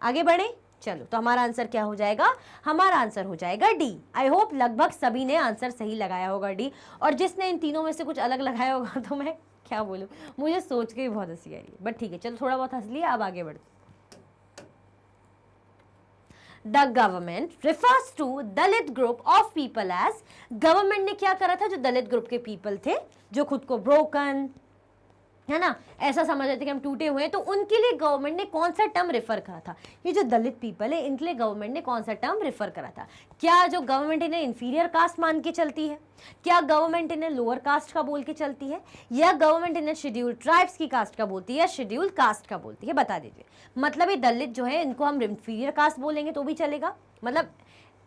आगे बढ़े, चलो। तो हमारा आंसर क्या हो जाएगा? हमारा आंसर हो जाएगा डी। आई होप लगभग सभी ने आंसर सही लगाया होगा डी, और जिसने इन तीनों में से कुछ अलग लगाया होगा तो मैं क्या बोलूँ, मुझे सोच के भी बहुत हंसी आ रही है, बट ठीक है चलो, थोड़ा बहुत हंस लिया, अब आगे बढ़ते। The government refers to Dalit group of people as, government ने क्या करा था, जो दलित ग्रुप के पीपल थे, जो खुद को ब्रोकन है ना, ऐसा समझ रहे थे कि हम टूटे हुए हैं, तो उनके लिए गवर्नमेंट ने कौन सा टर्म रेफर करा था? ये जो दलित पीपल है इनके लिए गवर्नमेंट ने कौन सा टर्म रेफर करा था? क्या जो गवर्नमेंट इन्हें इंफीरियर कास्ट मान के चलती है, क्या गवर्नमेंट इन्हें लोअर कास्ट का बोल के चलती है, या गवर्नमेंट इन्हें शेड्यूल ट्राइब्स की कास्ट का बोलती है, या शेड्यूल कास्ट का बोलती है? बता दीजिए। मतलब ये दलित जो है इनको हम इंफीरियर कास्ट बोलेंगे तो भी चलेगा, मतलब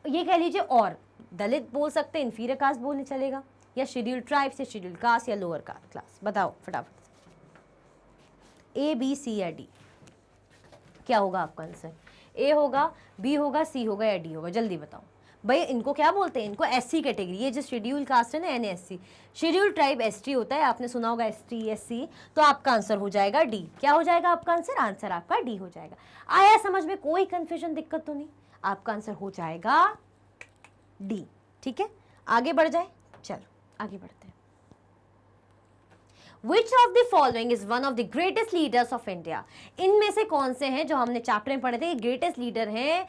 ये कह लीजिए, और दलित बोल सकते हैं, इंफीरियर कास्ट बोलने चलेगा, या शेड्यूल ट्राइब्स, या शेड्यूल कास्ट, या लोअर क्लास? बताओ फटाफट। ए, बी, सी या डी? क्या होगा आपका आंसर? ए होगा, बी होगा, सी होगा, या डी होगा? जल्दी बताओ भाई। इनको क्या बोलते हैं? इनको एससी कैटेगरी, ये जो शेड्यूल कास्ट है ना, एनएससी, शेड्यूल ट्राइब एसटी होता है, आपने सुना होगा एसटी एससी, तो आपका आंसर हो जाएगा डी। क्या हो जाएगा आपका आंसर? आंसर आपका डी हो जाएगा। आया समझ में? कोई कंफ्यूजन, दिक्कत तो नहीं? आपका आंसर हो जाएगा डी। ठीक है, आगे बढ़ जाए, चलो आगे बढ़ते हैं। Which of the following is one of the greatest leaders of India? इनमें से कौन से हैं जो हमने चैप्टर में पढ़े थे, ग्रेटेस्ट लीडर हैं,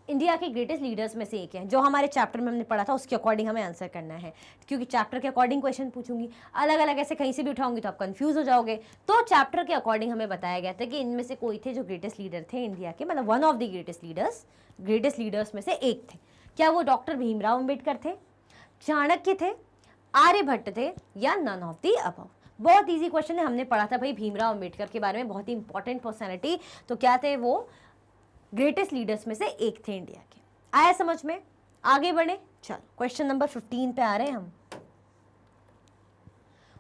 इंडिया के ग्रेटेस्ट लीडर्स में से एक है, जो हमारे चैप्टर में हमने पढ़ा था, उसके अकॉर्डिंग हमें आंसर करना है, क्योंकि चैप्टर के अकॉर्डिंग क्वेश्चन पूछूंगी, अलग अलग ऐसे कहीं से भी उठाऊंगी तो आप कंफ्यूज हो जाओगे। तो चैप्टर के अकॉर्डिंग हमें बताया गया था कि इनमें से कोई थे जो ग्रेटेस्ट लीडर थे इंडिया के, मतलब one of the greatest leaders में से एक थे। क्या वो डॉक्टर भीमराव अम्बेडकर थे, चाणक्य थे, आर्यभट्ट थे, या नन ऑफ द अबव? बहुत इजी क्वेश्चन है, हमने पढ़ा था भाई भीमराव अंबेडकर के बारे में, बहुत ही इंपॉर्टेंट पर्सनैलिटी। तो क्या थे वो? ग्रेटेस्ट लीडर्स में से एक थे इंडिया के। आया समझ में? आगे बढ़े, चलो क्वेश्चन नंबर 15 पे आ रहे हैं हम।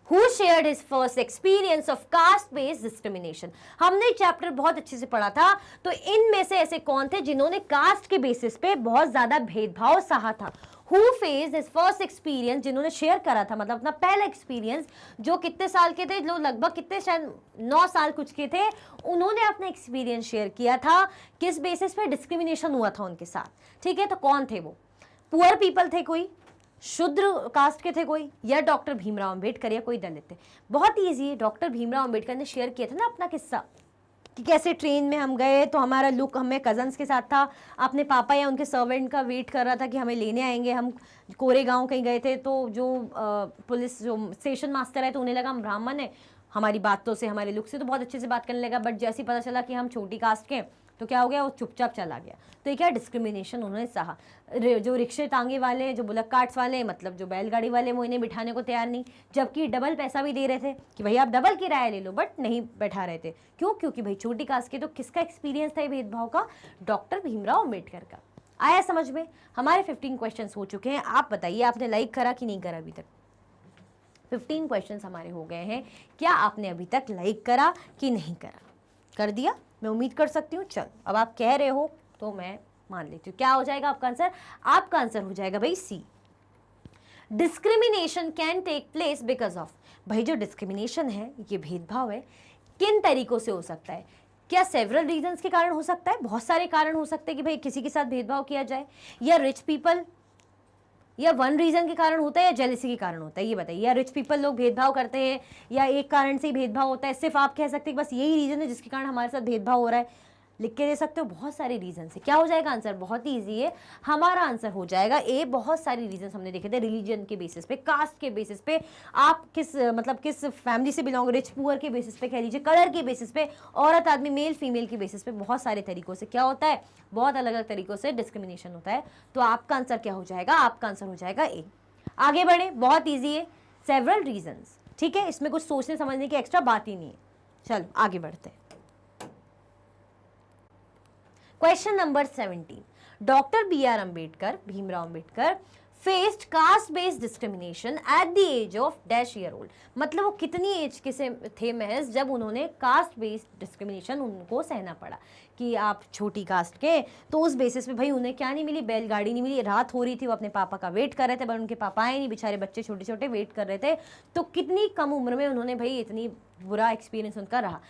Who shared his first experience of caste-based discrimination? हमने चैप्टर बहुत अच्छे से पढ़ा था, तो इनमें से ऐसे कौन थे जिन्होंने कास्ट के बेसिस पे बहुत ज्यादा भेदभाव सहा था? Who faced his first experience, जिन्होंने शेयर करा था, मतलब अपना पहला एक्सपीरियंस, जो कितने साल के थे, जो लगभग कितने, शायद 9 साल कुछ के थे, उन्होंने अपना एक्सपीरियंस शेयर किया था। किस बेसिस पे? डिस्क्रिमिनेशन हुआ था उनके साथ। ठीक है, तो कौन थे वो? पुअर पीपल थे कोई, शूद्र कास्ट के थे कोई, या डॉक्टर भीमराव अंबेडकर, या कोई दलित थे? बहुत ईजी है, डॉक्टर भीमराव अंबेडकर ने शेयर किया था ना अपना किस्सा, कि कैसे ट्रेन में हम गए तो हमारा लुक हमें कजन्स के साथ था, अपने पापा या उनके सर्वेंट का वेट कर रहा था कि हमें लेने आएंगे। हम कोरेगांव कहीं गए थे, तो जो पुलिस जो स्टेशन मास्टर है, तो उन्हें लगा हम ब्राह्मण है, हमारी बातों से, हमारे लुक से तो बहुत अच्छे से बात करने लगा, बट जैसे ही पता चला कि हम छोटी कास्ट के, तो क्या हो गया, वो चुपचाप चला गया। तो ये क्या डिस्क्रिमिनेशन उन्होंने सहा। जो रिक्शे टांगे वाले, जो बुलक कार्ट्स वाले, मतलब जो बैलगाड़ी वाले, वो इन्हें बिठाने को तैयार नहीं, जबकि डबल पैसा भी दे रहे थे कि भाई आप डबल किराया ले लो, बट नहीं बैठा रहे थे। क्यों? क्योंकि भाई छोटी कास्ट के। तो किसका एक्सपीरियंस था ये भेदभाव का? डॉक्टर भीमराव अम्बेडकर का। आया समझ में? हमारे 15 क्वेश्चन हो चुके हैं। आप बताइए आपने लाइक करा कि नहीं करा अभी तक? 15 क्वेश्चन हमारे हो गए हैं। क्या आपने अभी तक लाइक करा कि नहीं करा? कर दिया, मैं उम्मीद कर सकती हूँ। चलो, अब आप कह रहे हो तो मैं मान लेती हूँ। क्या हो जाएगा आपका आंसर? आपका आंसर हो जाएगा भाई C. Discrimination can take place because of. भाई जो डिस्क्रिमिनेशन है, ये भेदभाव है, किन तरीकों से हो सकता है? क्या सेवरल रीजंस के कारण हो सकता है? बहुत सारे कारण हो सकते हैं कि भाई किसी के साथ भेदभाव किया जाए, या रिच पीपल, या वन रीजन के कारण होता है, या जेलसी के कारण होता है? ये बताइए। या रिच पीपल लोग भेदभाव करते हैं, या एक कारण से ही भेदभाव होता है? सिर्फ आप कह सकते हैं बस यही रीजन है जिसके कारण हमारे साथ भेदभाव हो रहा है? लिख के दे सकते हो, बहुत सारे रीजन से। क्या हो जाएगा आंसर? बहुत ही ईजी है, हमारा आंसर हो जाएगा ए। बहुत सारे रीजन हमने देखे थे, रिलीजन के बेसिस पे, कास्ट के बेसिस पे, आप किस मतलब किस फैमिली से बिलोंग, रिच पुअर के बेसिस पे कह लीजिए, कलर के बेसिस पे, औरत आदमी, मेल फीमेल के बेसिस पे, बहुत सारे तरीकों से क्या होता है, बहुत अलग अलग तरीकों से डिस्क्रिमिनेशन होता है। तो आपका आंसर क्या हो जाएगा? आपका आंसर हो जाएगा ए। आगे बढ़े, बहुत ईजी है, सेवरल रीजंस। ठीक है, इसमें कुछ सोचने समझने की एक्स्ट्रा बात ही नहीं है। चलो आगे बढ़ते हैं। Question number 17। Doctor B R Ambedkar, Bhimrao Ambedkar faced caste based discrimination at the age of dash year old. मतलब वो कितनी एज के से थे महज जब उन्होंने कास्ट बेस्ड डिस्क्रिमिनेशन उनको सहना पड़ा कि आप छोटी कास्ट के, तो उस बेसिस पे भाई उन्हें क्या नहीं मिली, बैलगाड़ी नहीं मिली, रात हो रही थी, वो अपने पापा का वेट कर रहे थे पर उनके पापा आए नहीं, बेचारे बच्चे छोटे छोटे वेट कर रहे थे। तो कितनी कम उम्र में उन्होंने भाई इतनी बुरा एक्सपीरियंस उनका रहा।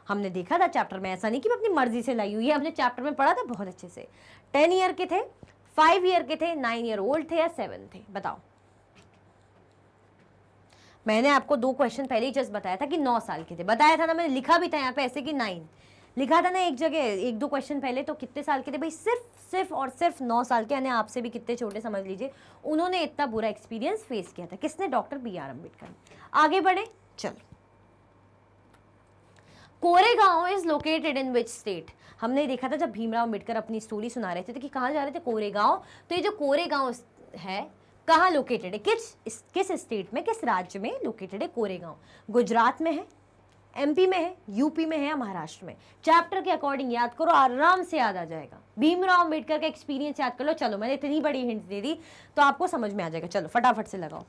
हमने देखा था चैप्टर में, ऐसा नहीं कि मैं अपनी मर्जी से लाई हुई है, हमने चैप्टर में पढ़ा था बहुत अच्छे से। 10 ईयर के थे, 5 ईयर के थे, 9 ईयर ओल्ड थे या 7 थे, बताओ। मैंने आपको 2 क्वेश्चन पहले ही जस्ट बताया था कि 9 साल के थे, बताया था ना, मैंने लिखा भी था यहाँ पे ऐसे कि 9 लिखा था ना एक जगह 1-2 क्वेश्चन पहले। तो कितने साल के थे भाई, सिर्फ और सिर्फ 9 साल के, यानी आपसे भी कितने छोटे समझ लीजिए। उन्होंने इतना बुरा एक्सपीरियंस फेस किया था। किसने? Doctor BR Ambedkar. आगे बढ़े, चलो। Koregaon is located in which state? हमने देखा था जब भीमराव अम्बेडकर अपनी स्टोरी सुना रहे थे तो कि कहाँ जा रहे थे? कोरेगांव। तो ये जो कोरेगांव है कहाँ लोकेटेड है? किस स्टेट में, किस राज्य में लोकेटेड है कोरेगांव? गुजरात में है, MP में है, UP में है या महाराष्ट्र में? चैप्टर के अकॉर्डिंग याद करो, आराम से याद आ जाएगा। भीमराव अम्बेडकर का एक्सपीरियंस याद कर लो। चलो मैंने इतनी बड़ी हिंट दे दी तो आपको समझ में आ जाएगा। चलो फटाफट से लगाओ।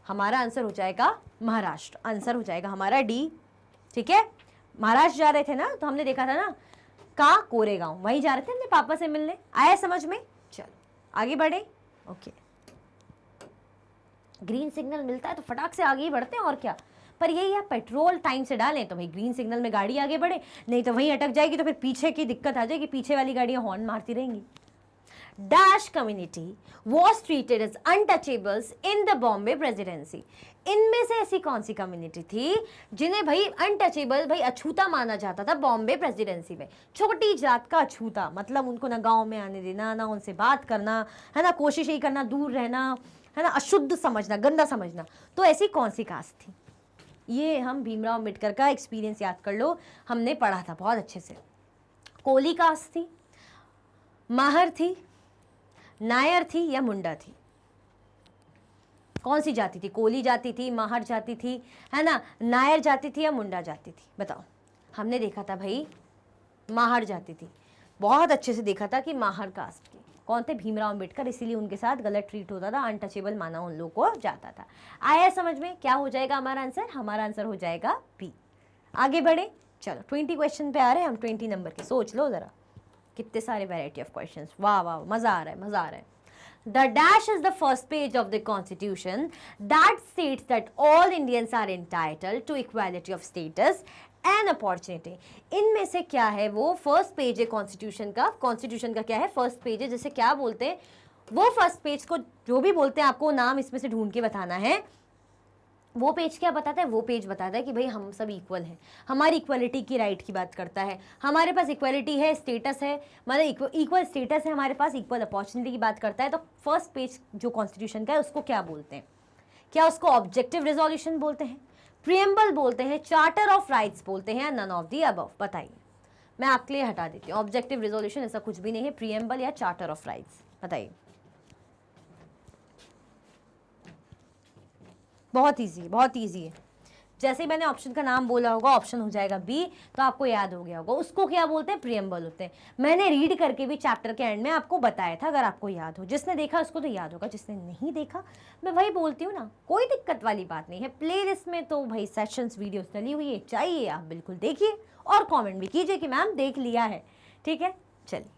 हमारा आंसर हो जाएगा महाराष्ट्र। आंसर हो जाएगा हमारा D। ठीक है, महाराष्ट्र जा रहे थे ना, तो हमने देखा था ना कहाँ? कोरेगांव, वहीं जा रहे थे अपने पापा से मिलने। आया समझ में? चलो आगे बढ़े। ओके, ग्रीन सिग्नल मिलता है तो फटाक से आगे ही बढ़ते हैं, और क्या। पर यही है, पेट्रोल टाइम से डालें तो भाई ग्रीन सिग्नल में गाड़ी आगे बढ़े, नहीं तो वहीं अटक जाएगी तो फिर पीछे की दिक्कत आ जाएगी, पीछे वाली गाड़ियां हॉर्न मारती रहेंगी। Dash community was treated as untouchables in the Bombay presidency. इनमें से ऐसी कौन सी कम्युनिटी थी जिन्हें भाई अनटचेबल, भाई अछूता माना जाता था बॉम्बे प्रेसिडेंसी में? छोटी जात का अछूता, मतलब उनको ना गांव में आने देना, ना उनसे बात करना, है ना, कोशिश ही करना दूर रहना, है ना, अशुद्ध समझना, गंदा समझना। तो ऐसी कौन सी कास्ट थी? ये हम भीमराव अम्बेडकर का एक्सपीरियंस याद कर लो, हमने पढ़ा था बहुत अच्छे से। कोली कास्ट थी, माहर थी, नायर थी या मुंडा थी? कौन सी जाति थी? कोली जाति थी, माहर जाति थी, है ना, नायर जाति थी या मुंडा जाति थी? बताओ। हमने देखा था भाई माहर जाति थी, बहुत अच्छे से देखा था कि माहर कास्ट की। कौन थे? भीमराव अम्बेडकर, इसीलिए उनके साथ गलत ट्रीट होता था, अनटचेबल माना उन लोगों को जाता था। आया समझ में? क्या हो जाएगा हमारा आंसर? हमारा आंसर हो जाएगा B। आगे बढ़े, चलो 20 क्वेश्चन पे आ रहे हैं हम, 20 नंबर के। सोच लो जरा, कितने सारे वैरायटी ऑफ क्वेश्चंस। वाह वाह, मजा आ रहा है, मजा आ रहा है। The dash is the first page of the constitution that states that all Indians are entitled to equality of status and opportunity। इनमें से क्या है वो फर्स्ट पेज है कॉन्स्टिट्यूशन का? कॉन्स्टिट्यूशन का क्या है? फर्स्ट पेज है, जैसे क्या बोलते हैं वो फर्स्ट पेज को, जो भी बोलते हैं आपको नाम इसमें से ढूंढ के बताना है। वो पेज क्या बताता है? वो पेज बताता है कि भाई हम सब इक्वल हैं, हमारी इक्वलिटी की राइट की बात करता है, हमारे पास इक्वलिटी है, स्टेटस है, मतलब इक्वल स्टेटस है हमारे पास, इक्वल अपॉर्चुनिटी की बात करता है। तो फर्स्ट पेज जो कॉन्स्टिट्यूशन का है उसको क्या बोलते हैं? क्या उसको ऑब्जेक्टिव रेजोल्यूशन बोलते हैं, प्रियम्बल बोलते हैं, चार्टर ऑफ राइट्स बोलते हैं, या नन ऑफ दी अबव? बताइए, मैं आपके लिए हटा देती हूँ। ऑब्जेक्टिव रेजोल्यूशन ऐसा कुछ भी नहीं है, प्रियम्बल या चार्टर ऑफ राइट्स। बताइए। बहुत ईजी है, बहुत ईजी है। जैसे ही मैंने ऑप्शन का नाम बोला होगा ऑप्शन हो जाएगा B, तो आपको याद हो गया होगा। उसको क्या बोलते हैं? प्रियम्बल होते हैं। मैंने रीड करके भी चैप्टर के एंड में आपको बताया था, अगर आपको याद हो। जिसने देखा उसको तो याद होगा, जिसने नहीं देखा मैं वही बोलती हूँ ना, कोई दिक्कत वाली बात नहीं है। प्लेलिस्ट में तो भाई सेशंस वीडियोस डली हुई है, चाहिए आप बिल्कुल देखिए और कॉमेंट भी कीजिए कि मैम देख लिया है। ठीक है, चलिए।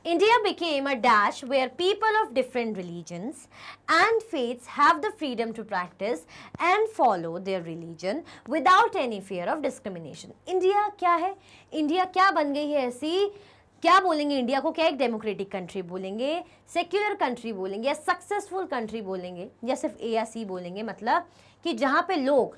India became a dash where people of different religions and faiths have the freedom to practice and follow their religion without any fear of discrimination। India क्या है? India क्या बन गई है ऐसी? क्या बोलेंगे इंडिया को? क्या एक डेमोक्रेटिक कंट्री बोलेंगे, सेक्युलर कंट्री बोलेंगे, या सक्सेसफुल कंट्री बोलेंगे, या सिर्फ A या C बोलेंगे? मतलब कि जहाँ पे लोग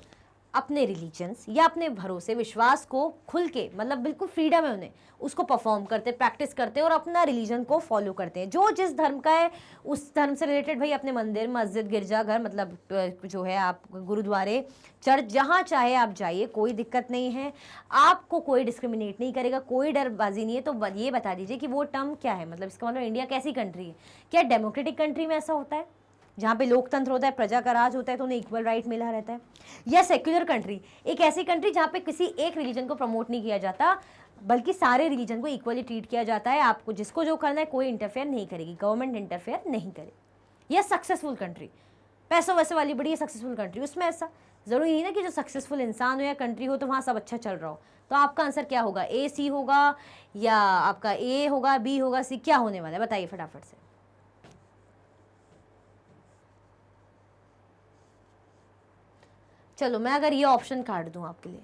अपने रिलीजन्स या अपने भरोसे विश्वास को खुल के, मतलब बिल्कुल फ्रीडम है उन्हें, उसको परफॉर्म करते, प्रैक्टिस करते और अपना रिलीजन को फॉलो करते हैं। जो जिस धर्म का है उस धर्म से रिलेटेड भाई अपने मंदिर, मस्जिद, गिरजाघर, मतलब जो है आप गुरुद्वारे, चर्च, जहाँ चाहे आप जाइए, कोई दिक्कत नहीं है। आपको कोई डिस्क्रिमिनेट नहीं करेगा, कोई डरबाजी नहीं है। तो ये बता दीजिए कि वो टर्म क्या है, मतलब इसका मतलब इंडिया कैसी कंट्री है? क्या डेमोक्रेटिक कंट्री में ऐसा होता है? जहाँ पे लोकतंत्र होता है, प्रजा का राज होता है, तो उन्हें इक्वल राइट मिला रहता है। या सेक्युलर कंट्री, एक ऐसी कंट्री जहाँ पे किसी एक रिलीजन को प्रमोट नहीं किया जाता, बल्कि सारे रिलीजन को इक्वली ट्रीट किया जाता है। आपको जिसको जो करना है कोई इंटरफेयर नहीं करेगी, गवर्नमेंट इंटरफेयर नहीं करेगी। या सक्सेसफुल कंट्री, पैसों वैसे वाली बड़ी सक्सेसफुल कंट्री, उसमें ऐसा जरूरी नहीं ना कि जो सक्सेसफुल इंसान हो या कंट्री हो तो वहाँ सब अच्छा चल रहा हो। तो आपका आंसर क्या होगा, ए सी होगा या आपका ए होगा, बी होगा, सी, क्या होने वाला है बताइए फटाफट से। चलो मैं अगर ये ऑप्शन काट दूं आपके लिए,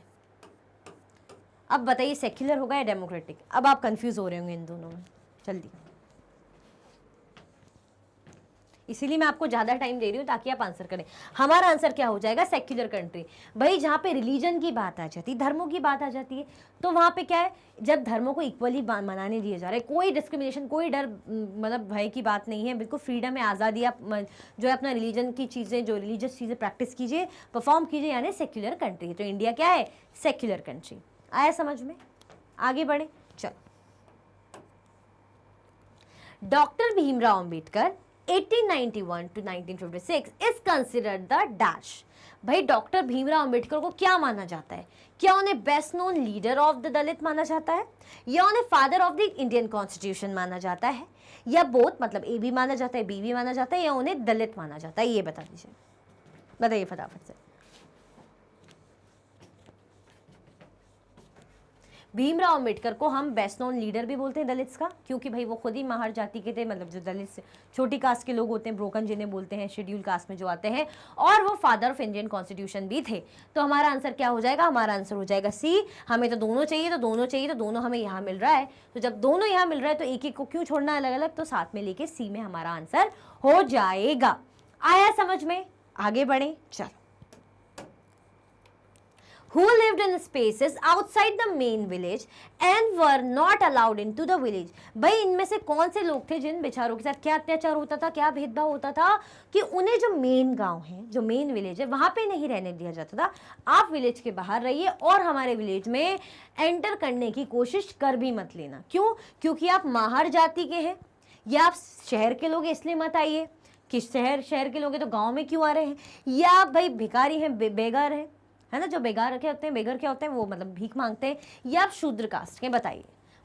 अब बताइए सेक्युलर होगा या डेमोक्रेटिक। अब आप कंफ्यूज हो रहे होंगे इन दोनों में, जल्दी, इसीलिए मैं आपको ज़्यादा टाइम दे रही हूँ ताकि आप आंसर करें। हमारा आंसर क्या हो जाएगा, सेक्युलर कंट्री। भाई जहाँ पे रिलीजन की बात आ जाती है, धर्मों की बात आ जाती है, तो वहाँ पे क्या है, जब धर्मों को इक्वली मनाने दिए जा रहे हैं, कोई डिस्क्रिमिनेशन, कोई डर मतलब भय की बात नहीं है, बिल्कुल फ्रीडम है, आज़ादी, आप जो है अपना रिलीजन की चीज़ें, जो रिलीजियस चीज़ें प्रैक्टिस कीजिए, परफॉर्म कीजिए, यानी सेक्युलर कंट्री। तो इंडिया क्या है, सेक्युलर कंट्री। आया समझ में, आगे बढ़े। चलो, doctor Bhimrao Ambedkar 1891 to 1956 is considered the dash। भाई डॉक्टर भीमराव अंबेडकर को क्या माना जाता है, क्या उन्हें best known leader of the Dalit माना जाता है, या उन्हें father of the Indian constitution माना जाता है, या बोथ, मतलब ए भी माना जाता है, बी भी माना जाता है, या उन्हें दलित माना जाता है, ये बता दीजिए, बताइए फटाफट से। भीमराव अंबेडकर को हम बेस्ट नोन लीडर भी बोलते हैं दलित्स का, क्योंकि भाई वो खुद ही महार जाति के थे, मतलब जो दलित से छोटी कास्ट के लोग होते हैं, ब्रोकन जिन्हें बोलते हैं, शेड्यूल कास्ट में जो आते हैं, और वो फादर ऑफ इंडियन कॉन्स्टिट्यूशन भी थे। तो हमारा आंसर क्या हो जाएगा, हमारा आंसर हो जाएगा सी। हमें तो दोनों चाहिए, तो दोनों चाहिए, तो दोनों हमें यहाँ मिल रहा है, तो जब दोनों यहाँ मिल रहा है तो एक एक को क्यों छोड़ना अलग अलग, तो साथ में लेके सी में हमारा आंसर हो जाएगा। आया समझ में, आगे बढ़े। चलो, who lived in spaces outside the main village and were not allowed into the village। भाई इनमें से कौन से लोग थे जिन बेचारों के साथ क्या अत्याचार होता था, क्या भेदभाव होता था, कि उन्हें जो मेन गांव है, जो मेन विलेज है, वहां पे नहीं रहने दिया जाता था। आप विलेज के बाहर रहिए और हमारे विलेज में एंटर करने की कोशिश कर भी मत लेना। क्यों, क्योंकि आप माहर जाति के हैं, या आप शहर के लोग, इसलिए मत आइए कि शहर के लोग हैं तो गाँव में क्यों आ रहे हैं, या आप भाई भिखारी हैं, बेगार हैं, है ना, जो बेगार रखे होते हैं, बेगर क्या होते हैं, वो मतलब भीख मांगते हैं, या आप शूद्र कास्ट के। बताइए,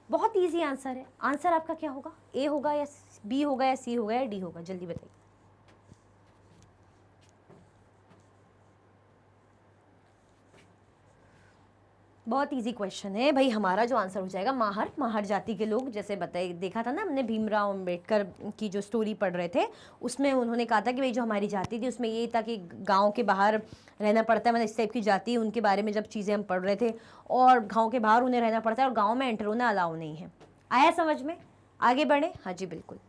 बहुत इजी आंसर है। आंसर आपका क्या होगा, ए होगा या बी होगा या सी होगा या डी होगा, जल्दी बताइए। बहुत इजी क्वेश्चन है भाई। हमारा जो आंसर हो जाएगा माहर जाति के लोग। जैसे बताइए, देखा था ना हमने भीमराव अंबेडकर की जो स्टोरी पढ़ रहे थे, उसमें उन्होंने कहा था कि भाई जो हमारी जाति थी उसमें ये था कि गांव के बाहर रहना पड़ता है, मतलब इस टाइप की जाति, उनके बारे में जब चीज़ें हम पढ़ रहे थे, और गाँव के बाहर उन्हें रहना पड़ता है और गाँव में एंटर होना अलाउ नहीं है। आया समझ में, आगे बढ़े। हाँ जी बिल्कुल।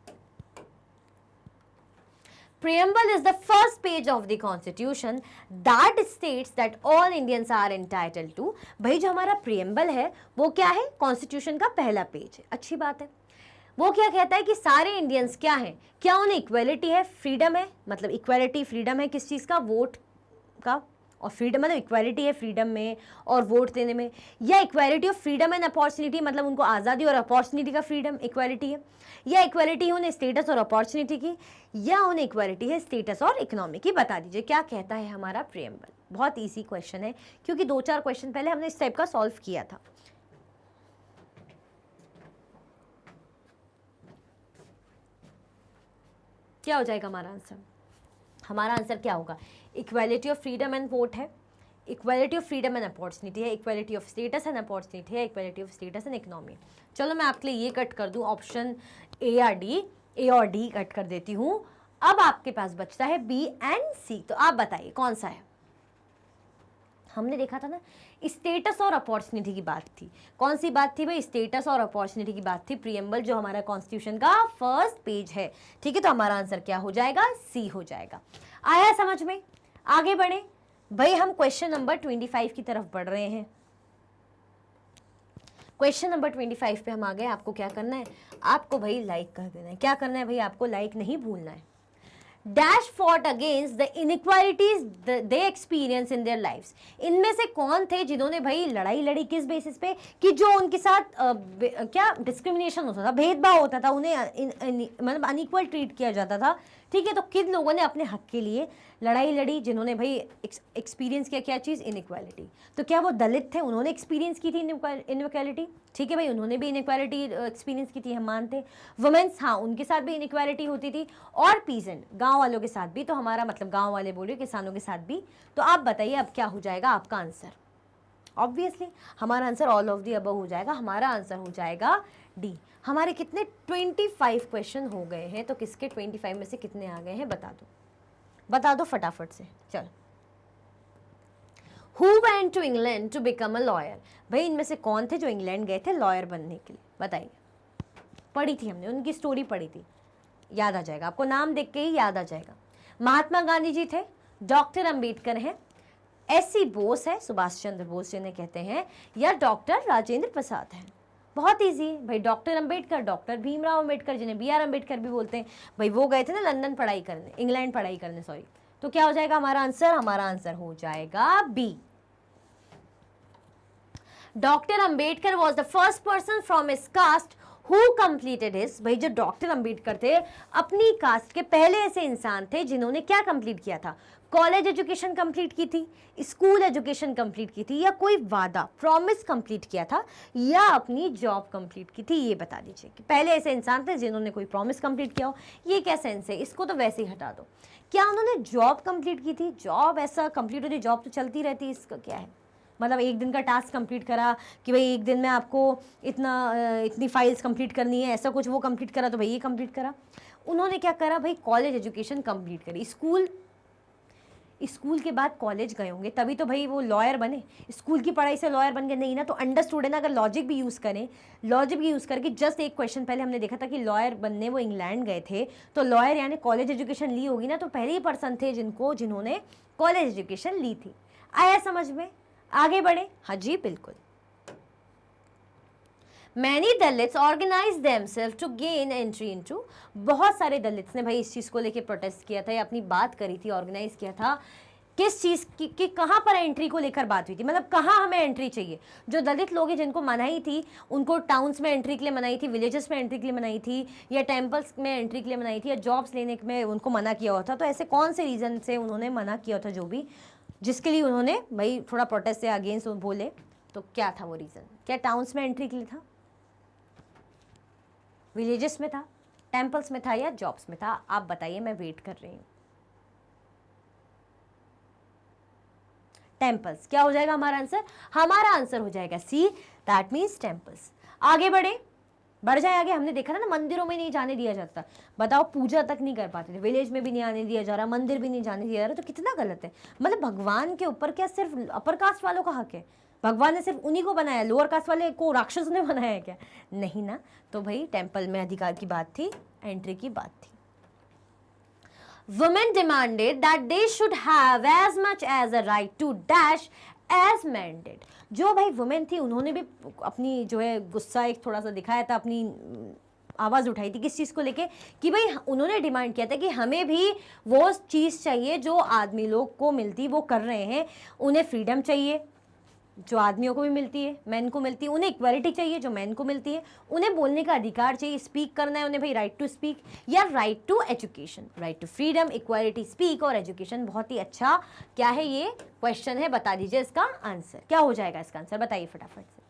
Preamble is the first page of the Constitution that states that all Indians are entitled to। भाई जो हमारा preamble है वो क्या है, कॉन्स्टिट्यूशन का पहला पेज है। अच्छी बात है। वो क्या कहता है कि सारे इंडियंस क्या हैं, क्या उन्हें इक्वलिटी है, फ्रीडम है, मतलब इक्वलिटी फ्रीडम है किस चीज़ का, वोट का, और फ्रीडम मतलब इक्वालिटी है फ्रीडम में और वोट देने में, या equality of freedom and opportunity, मतलब उनको आज़ादी और अपॉर्चुनिटी का फ्रीडम इक्वालिटी है, या इक्वालिटी है उन्हें स्टेटस और अपॉर्चुनिटी की, या उन्हें इक्वालिटी है स्टेटस और इकोनॉमी की। बता दीजिए क्या कहता है हमारा प्रीएम्बल। बहुत ईजी क्वेश्चन है, क्योंकि 2-4 क्वेश्चन पहले हमने इस टाइप का सॉल्व किया था। क्या हो जाएगा हमारा आंसर, हमारा आंसर क्या होगा, equality of freedom and vote है, equality of freedom and opportunity है, equality of status and opportunity है, equality of status and economy. चलो मैं आपके लिए ये कट कर दूं, ऑप्शन ए और डी कट कर देती हूँ। अब आपके पास बचता है बी एंड सी। तो आप बताइए कौन सा है। हमने देखा था ना, स्टेटस और अपॉर्चुनिटी की बात थी। कौन सी बात थी भाई, स्टेटस और अपॉर्चुनिटी की बात थी। प्रीएम्बल जो हमारा कॉन्स्टिट्यूशन का फर्स्ट पेज है, ठीक है। तो हमारा आंसर क्या हो जाएगा, सी हो जाएगा। आया समझ में, आगे बढ़े भाई। हम क्वेश्चन नंबर 25 की तरफ बढ़ रहे हैं। क्वेश्चन नंबर 25 पे हम आ गए। आपको क्या करना है, आपको भाई लाइक कर देना है। क्या करना है भाई, आपको लाइक नहीं भूलना है। Dash fought against the inequalities they experience in their lives. इनमें से कौन थे जिन्होंने भाई लड़ाई लड़ी, किस बेसिस पे, कि जो उनके साथ क्या डिस्क्रिमिनेशन होता था, भेदभाव होता था, उन्हें मतलब अनइक्वल ट्रीट किया जाता था, ठीक है, तो किन लोगों ने अपने हक के लिए लड़ाई लड़ी, जिन्होंने भाई एक्सपीरियंस किया क्या चीज़, इनइक्वालिटी। तो क्या वो दलित थे, उन्होंने एक्सपीरियंस की थी इनइक्वालिटी, ठीक है भाई, उन्होंने भी इनइक्वालिटी एक्सपीरियंस की थी, हम मानते। वुमेन्स, हाँ, उनके साथ भी इनइक्वालिटी होती थी, और पीजेंट, गाँव वालों के साथ भी। तो हमारा मतलब गाँव वाले बोल रहे, किसानों के साथ भी। तो आप बताइए अब क्या हो जाएगा आपका आंसर। ऑब्वियसली हमारा answer all of the above हो जाएगा, हमारा आंसर हो जाएगा डी। हमारे कितने 25 क्वेश्चन हो गए हैं, तो किसके 25 में से कितने आ गए हैं बता दो फटाफट से। चलो, who went to England to become a lawyer, भाई इनमें से कौन थे जो इंग्लैंड गए थे लॉयर बनने के लिए, बताइए। पढ़ी थी हमने, उनकी स्टोरी पढ़ी थी, याद आ जाएगा आपको, नाम देख के ही याद आ जाएगा। महात्मा गांधी जी थे, डॉक्टर अंबेडकर हैं, एस.सी. बोस है, सुभाष चंद्र बोस जिन्हें कहते हैं, या डॉक्टर राजेंद्र प्रसाद हैं। बहुत इजी है भाई, डॉक्टर अंबेडकर, डॉक्टर भीमराव अंबेडकर जिन्हें बी आर अंबेडकर भी बोलते हैं, भाई वो गए थे ना लंदन पढ़ाई करने, इंग्लैंड पढ़ाई करने, सॉरी। तो क्या हो जाएगा हमारा आंसर हो जाएगा B. Doctor Ambedkar was the first person from his caste who completed his, भाई जो डॉक्टर अंबेडकर थे अपनी कास्ट के पहले ऐसे इंसान थे जिन्होंने क्या कंप्लीट किया था, कॉलेज एजुकेशन कंप्लीट की थी, स्कूल एजुकेशन कंप्लीट की थी, या कोई वादा प्रॉमिस कंप्लीट किया था, या अपनी जॉब कंप्लीट की थी। ये बता दीजिए कि पहले ऐसे इंसान थे जिन्होंने कोई प्रॉमिस कंप्लीट किया हो। ये क्या सेंस है, इसको तो वैसे ही हटा दो। क्या उन्होंने जॉब कंप्लीट की थी, जॉब ऐसा कंप्लीट होती, जॉब तो चलती रहती, इसका क्या है मतलब, एक दिन का टास्क कंप्लीट करा कि भाई एक दिन में आपको इतनी फाइल्स कंप्लीट करनी है, ऐसा कुछ वो कंप्लीट करा तो भाई ये कंप्लीट करा। उन्होंने क्या करा भाई, कॉलेज एजुकेशन कंप्लीट करी, स्कूल के बाद कॉलेज गए होंगे, तभी तो भाई वो लॉयर बने। स्कूल की पढ़ाई से लॉयर बन गए नहीं ना, तो अंडरस्टूड है ना। अगर लॉजिक भी यूज़ करें, लॉजिक भी यूज़ करके जस्ट एक क्वेश्चन पहले हमने देखा था कि लॉयर बनने वो इंग्लैंड गए थे, तो लॉयर यानी कॉलेज एजुकेशन ली होगी ना, तो पहले ही पर्सन थे जिन्होंने कॉलेज एजुकेशन ली थी। आया समझ में, आगे बढ़े। हाँ जी बिल्कुल। Many Dalits organized themselves to gain entry into, बहुत सारे दलित्स ने भाई इस चीज़ को लेके प्रोटेस्ट किया था या अपनी बात करी थी, ऑर्गेनाइज किया था। किस चीज़ की कहाँ पर एंट्री को लेकर बात हुई थी, मतलब कहाँ हमें एंट्री चाहिए। जो दलित लोग हैं जिनको मनाई थी, उनको टाउन्स में एंट्री के लिए मनाई थी, विलेजेस में एंट्री के लिए मनाई थी, या टेम्पल्स में एंट्री के लिए मनाई थी, या जॉब्स लेने में उनको मना किया हुआ था। तो ऐसे कौन से रीज़न से उन्होंने मना किया था, जो भी जिसके लिए उन्होंने भाई थोड़ा प्रोटेस्ट से अगेंस्ट बोले, तो क्या था वो रीज़न। क्या टाउन्स में एंट्री के लिए था, विलेजेस में था, टेम्पल्स में था, या जॉब्स में था। आप बताइए, मैं वेट कर रही हूँ। टेम्पल्स। क्या हो जाएगा हमारा आंसर, हमारा आंसर हो जाएगा सी, दैट मीन्स टेम्पल्स। आगे बढ़ जाए आगे। हमने देखा था ना, मंदिरों में नहीं जाने दिया जाता, बताओ, पूजा तक नहीं कर पाते थे, विलेज में भी नहीं आने दिया जा रहा, मंदिर भी नहीं जाने दिया जा रहा, तो कितना गलत है। मतलब भगवान के ऊपर क्या सिर्फ अपर कास्ट वालों का हक है, भगवान ने सिर्फ उन्हीं को बनाया, लोअर कास्ट वाले को राक्षस ने बनाया है क्या, नहीं ना। तो भाई टेम्पल में अधिकार की बात थी, एंट्री की बात थी। Women demanded that they should have as much as a right to dash as men did. जो भाई वुमेन थी उन्होंने भी अपनी जो है गुस्सा एक थोड़ा सा दिखाया था, अपनी आवाज़ उठाई थी किस चीज़ को लेके, कि भाई उन्होंने डिमांड किया था कि हमें भी वो चीज़ चाहिए जो आदमी लोग को मिलती, वो कर रहे हैं। उन्हें फ्रीडम चाहिए जो आदमियों को भी मिलती है, मैन को मिलती है। उन्हें इक्वालिटी चाहिए जो मैन को मिलती है। उन्हें बोलने का अधिकार चाहिए, स्पीक करना है उन्हें भाई, राइट टू स्पीक या right to education, right to freedom, equality, speak और एजुकेशन। बहुत ही अच्छा क्या है ये क्वेश्चन है, बता दीजिए इसका आंसर क्या हो जाएगा। इसका आंसर बताइए फटाफट से।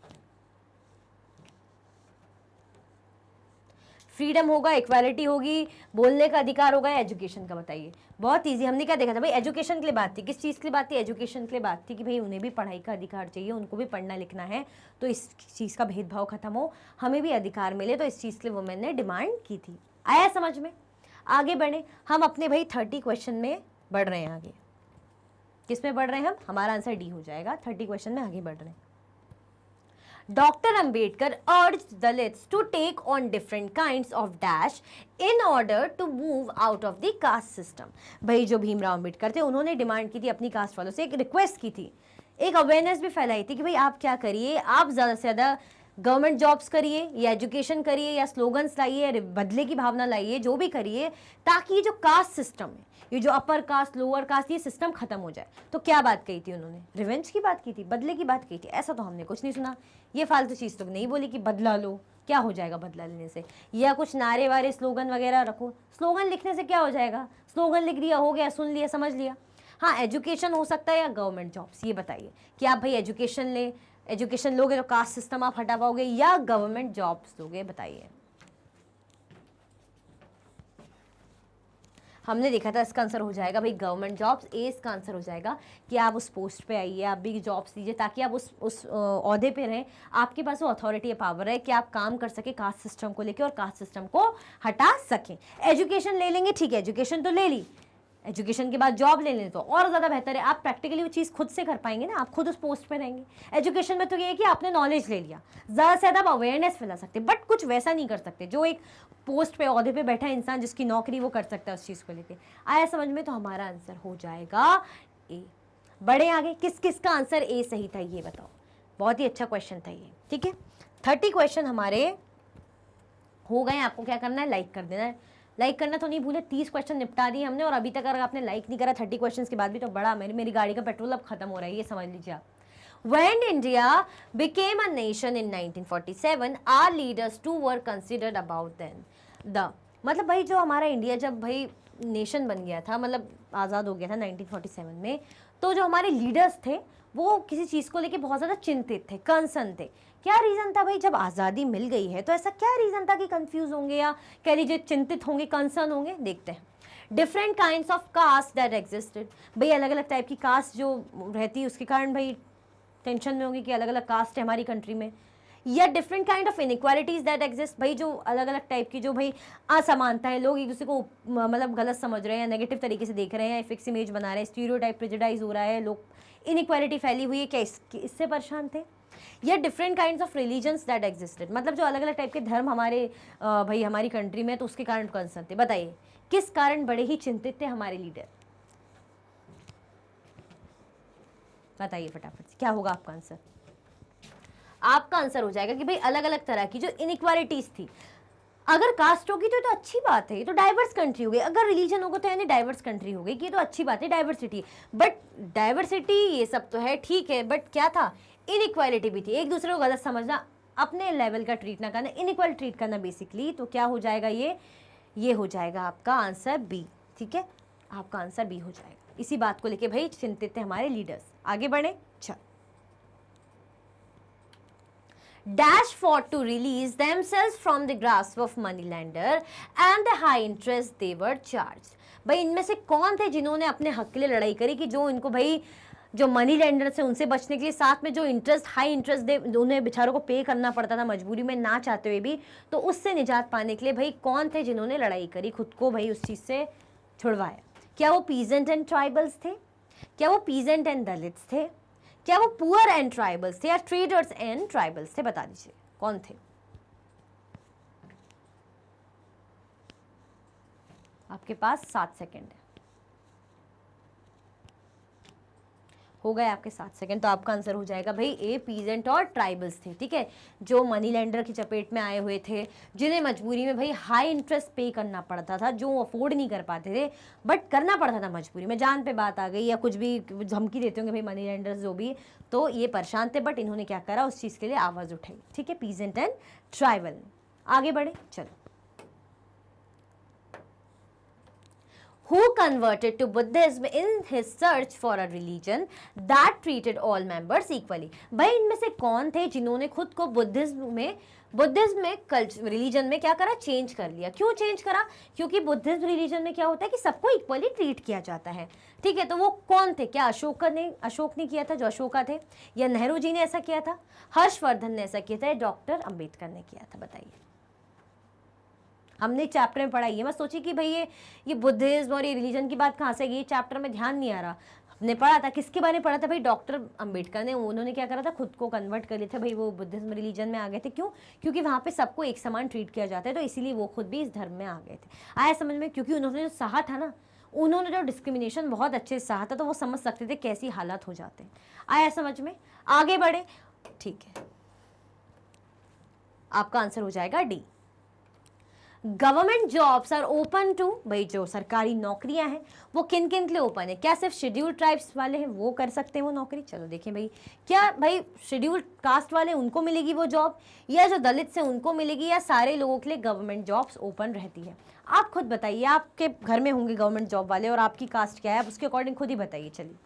फ्रीडम होगा, इक्वालिटी होगी, बोलने का अधिकार होगा, या एजुकेशन का, बताइए। बहुत इजी। हमने क्या देखा था भाई, एजुकेशन के लिए बात थी। किस चीज़ के लिए बात थी, एजुकेशन के लिए बात थी कि भाई उन्हें भी पढ़ाई का अधिकार चाहिए, उनको भी पढ़ना लिखना है, तो इस चीज़ का भेदभाव खत्म हो, हमें भी अधिकार मिले, तो इस चीज़ के लिए वुमेन ने डिमांड की थी। आया समझ में। आगे बढ़े हम अपने भाई 30 क्वेश्चन में बढ़ रहे हैं। आगे किस में बढ़ रहे हैं हम, हमारा आंसर डी हो जाएगा। 30 क्वेश्चन में आगे बढ़ रहे हैं। Dr. Ambedkar urged Dalits to take on different kinds of dash in order to move out of the caste system. भाई जो भीमराव अम्बेडकर थे उन्होंने डिमांड की थी अपनी कास्ट वालों से, एक रिक्वेस्ट की थी, एक अवेयरनेस भी फैलाई थी कि भाई आप क्या करिए, आप ज़्यादा से ज़्यादा गवर्नमेंट जॉब्स करिए या एजुकेशन करिए या स्लोगन्स लाइए, बदले की भावना लाइए, जो भी करिए, ताकि ये जो कास्ट सिस्टम है, ये जो अपर कास्ट लोअर कास्ट, ये सिस्टम खत्म हो जाए। तो क्या बात कही थी उन्होंने, रिवेंज की बात की थी, बदले की बात की थी। ऐसा तो हमने कुछ नहीं सुना, ये फालतू चीज़ तो नहीं बोली कि बदला लो, क्या हो जाएगा बदला लेने से? या कुछ नारे वारे स्लोगन वगैरह रखो। स्लोगन लिखने से क्या हो जाएगा? स्लोगन लिख दिया, हो गया, सुन लिया, समझ लिया। हाँ, एजुकेशन हो सकता है या गवर्नमेंट जॉब्स, ये बताइए कि आप भाई एजुकेशन ले, एजुकेशन लोगे तो कास्ट सिस्टम आप हटा पाओगे या गवर्नमेंट जॉब्स लोगे, बताइए। हमने देखा था इसका आंसर हो जाएगा भाई गवर्नमेंट जॉब्स। ए इसका आंसर हो जाएगा कि आप उस पोस्ट पे आइए, आप भी जॉब्स लीजिए ताकि आप उस ओहदे पे रहें, आपके पास वो अथॉरिटी पावर है कि आप काम कर सके कास्ट सिस्टम को लेके और कास्ट सिस्टम को हटा सकें। एजुकेशन ले लेंगे, ठीक है, एजुकेशन तो ले ली, एजुकेशन के बाद जॉब ले लें तो और ज़्यादा बेहतर है, आप प्रैक्टिकली वो चीज़ खुद से कर पाएंगे ना, आप खुद उस पोस्ट पे रहेंगे। एजुकेशन में तो ये है कि आपने नॉलेज ले लिया, ज़्यादा से ज़्यादा आप अवेयरनेस फैला सकते, बट कुछ वैसा नहीं कर सकते जो एक पोस्ट पे ओहदे पे बैठा इंसान जिसकी नौकरी वो कर सकता है उस चीज़ को लेके। आया समझ में? तो हमारा आंसर हो जाएगा ए। बढ़े आगे, किस किस का आंसर ए सही था ये बताओ। बहुत ही अच्छा क्वेश्चन था ये, ठीक है। 30 क्वेश्चन हमारे हो गए। आपको क्या करना है? लाइक कर देना है। लाइक करना तो नहीं भूले। 30 क्वेश्चन निपटा दिए हमने और अभी तक अगर आपने लाइक नहीं करा 30 क्वेश्चन के बाद भी तो बड़ा मेरी गाड़ी का पेट्रोल अब खत्म हो रहा है, ये समझ लीजिए आप। When India became a nation in 1947, our leaders too were considered about then. मतलब भाई जो हमारा इंडिया जब भाई नेशन बन गया था, मतलब आज़ाद हो गया था 1947 में, तो जो हमारे लीडर्स थे वो किसी चीज़ को लेके बहुत ज़्यादा चिंतित थे, कंसर्न थे। क्या रीज़न था भाई? जब आज़ादी मिल गई है तो ऐसा क्या रीज़न था कि कंफ्यूज होंगे या कह लीजिए चिंतित होंगे, कंसर्न होंगे? देखते हैं। Different kinds of caste that existed, भाई अलग अलग टाइप की कास्ट जो रहती है उसके कारण भाई टेंशन में होंगे कि अलग अलग कास्ट है हमारी कंट्री में। या different kind of inequalities that exist, भाई जो अलग अलग टाइप की जो भाई असमानता है, लोग एक दूसरे को मतलब गलत समझ रहे हैं या नेगेटिव तरीके से देख रहे हैं, फिक्स इमेज बना रहे हैं, स्टीरियोटाइप प्रेजुडाइज हो रहा है, लोग इनइक्वालिटी फैली हुई है, क्या इससे परेशान थे? या different kinds of religions that existed, मतलब जो अलग अलग टाइप के धर्म हमारे भाई हमारी कंट्री में तो उसके कारण कंसर्न थे। बताइए किस कारण बड़े ही चिंतित थे हमारे लीडर? बताइए फटाफट से, क्या होगा आपका आंसर? आपका आंसर हो जाएगा कि भाई अलग अलग तरह की जो इनइक्वालिटीज थी। अगर कास्ट होगी तो अच्छी बात है, ये तो डाइवर्स कंट्री हो गई। अगर रिलीजन होगा तो यानी डाइवर्स कंट्री हो गई, कि ये तो अच्छी बात है, डाइवर्सिटी। बट डाइवर्सिटी ये सब तो है, ठीक है, बट क्या था? इनइक्वालिटी भी थी, एक दूसरे को गलत समझना, अपने लेवल का ट्रीट ना करना, इनइक्वल ट्रीट करना बेसिकली। तो क्या हो जाएगा? ये हो जाएगा आपका आंसर बी, ठीक है, आपका आंसर बी हो जाएगा। इसी बात को लेके भाई चिंतित थे हमारे लीडर्स। आगे बढ़े, चल। Dash fought to release themselves from the grasp of moneylender and the high interest they were charged. भाई इनमें से कौन थे जिन्होंने अपने हक के लिए लड़ाई करी कि जो इनको भाई जो मनी लेंडर से उनसे बचने के लिए, साथ में जो इंटरेस्ट हाई इंटरेस्ट दे उन्हें बेचारों को पे करना पड़ता था मजबूरी में ना चाहते हुए भी, तो उससे निजात पाने के लिए भाई कौन थे जिन्होंने लड़ाई करी, खुद को भाई उस चीज़ से छुड़वाया? क्या वो पीजेंट एंड ट्राइबल्स थे? क्या वो पीजेंट एंड दलित्स थे? क्या वो पुअर एंड ट्राइबल्स थे या ट्रेडर्स एंड ट्राइबल्स थे? बता दीजिए कौन थे? आपके पास 7 सेकंड है, हो गए आपके 7 सेकंड। तो आपका आंसर हो जाएगा भाई ए, पीजेंट और ट्राइबल्स थे, ठीक है, जो मनी लेंडर की चपेट में आए हुए थे, जिन्हें मजबूरी में भाई हाई इंटरेस्ट पे करना पड़ता था, जो अफोर्ड नहीं कर पाते थे बट करना पड़ता था मजबूरी में, जान पे बात आ गई या कुछ भी धमकी देते होंगे भाई मनी लेंडर्स जो भी, तो ये परेशान थे, बट इन्होंने क्या करा, उस चीज़ के लिए आवाज़ उठाई, ठीक है, पीजेंट एंड ट्राइबल। आगे बढ़े, चलो। Who converted to Buddhism in his search for a religion that treated all members equally? भाई इनमें से कौन थे जिन्होंने खुद को बुद्धिज्म में कल्चर रिलीजन में क्या करा, चेंज कर लिया? क्यों चेंज करा? क्योंकि बुद्धिज्म रिलीजन में क्या होता है कि सबको इक्वली ट्रीट किया जाता है, ठीक है। तो वो कौन थे? क्या अशोक ने किया था, जो अशोका थे, या नेहरू जी ने ऐसा किया था, हर्षवर्धन ने ऐसा किया था, या डॉक्टर अंबेडकर ने किया था? बताइए। हमने चैप्टर में पढ़ा, ये मैं सोची कि भाई ये बुद्धिज्म और ये रिलीजन की बात कहाँ से गई, चैप्टर में ध्यान नहीं आ रहा। हमने पढ़ा था, किसके बारे में पढ़ा था भाई? डॉक्टर अंबेडकर ने। उन्होंने क्या करा था, खुद को कन्वर्ट कर लिया था भाई, वो बुद्धिज्म रिलीजन में आ गए थे। क्यों? क्योंकि वहाँ पे सबको एक समान ट्रीट किया जाता है, तो इसीलिए वो खुद भी इस धर्म में आ गए थे। आया समझ में? क्योंकि उन्होंने जो सहा था ना, उन्होंने जो डिस्क्रिमिनेशन बहुत अच्छे से सहा था, तो वो समझ सकते थे कैसी हालात हो जाते हैं। आया समझ में? आगे बढ़े, ठीक है, आपका आंसर हो जाएगा D. Government jobs are open to, भाई जो सरकारी नौकरियां हैं वो किन किन के लिए ओपन है? क्या सिर्फ शेड्यूल ट्राइब्स वाले हैं वो कर सकते हैं वो नौकरी? चलो देखें भाई, क्या भाई शेड्यूल कास्ट वाले उनको मिलेगी वो जॉब, या जो दलित से उनको मिलेगी, या सारे लोगों के लिए गवर्नमेंट जॉब्स ओपन रहती है? आप खुद बताइए, आपके घर में होंगे गवर्नमेंट जॉब वाले और आपकी कास्ट क्या है, आप उसके अकॉर्डिंग खुद ही बताइए। चलिए,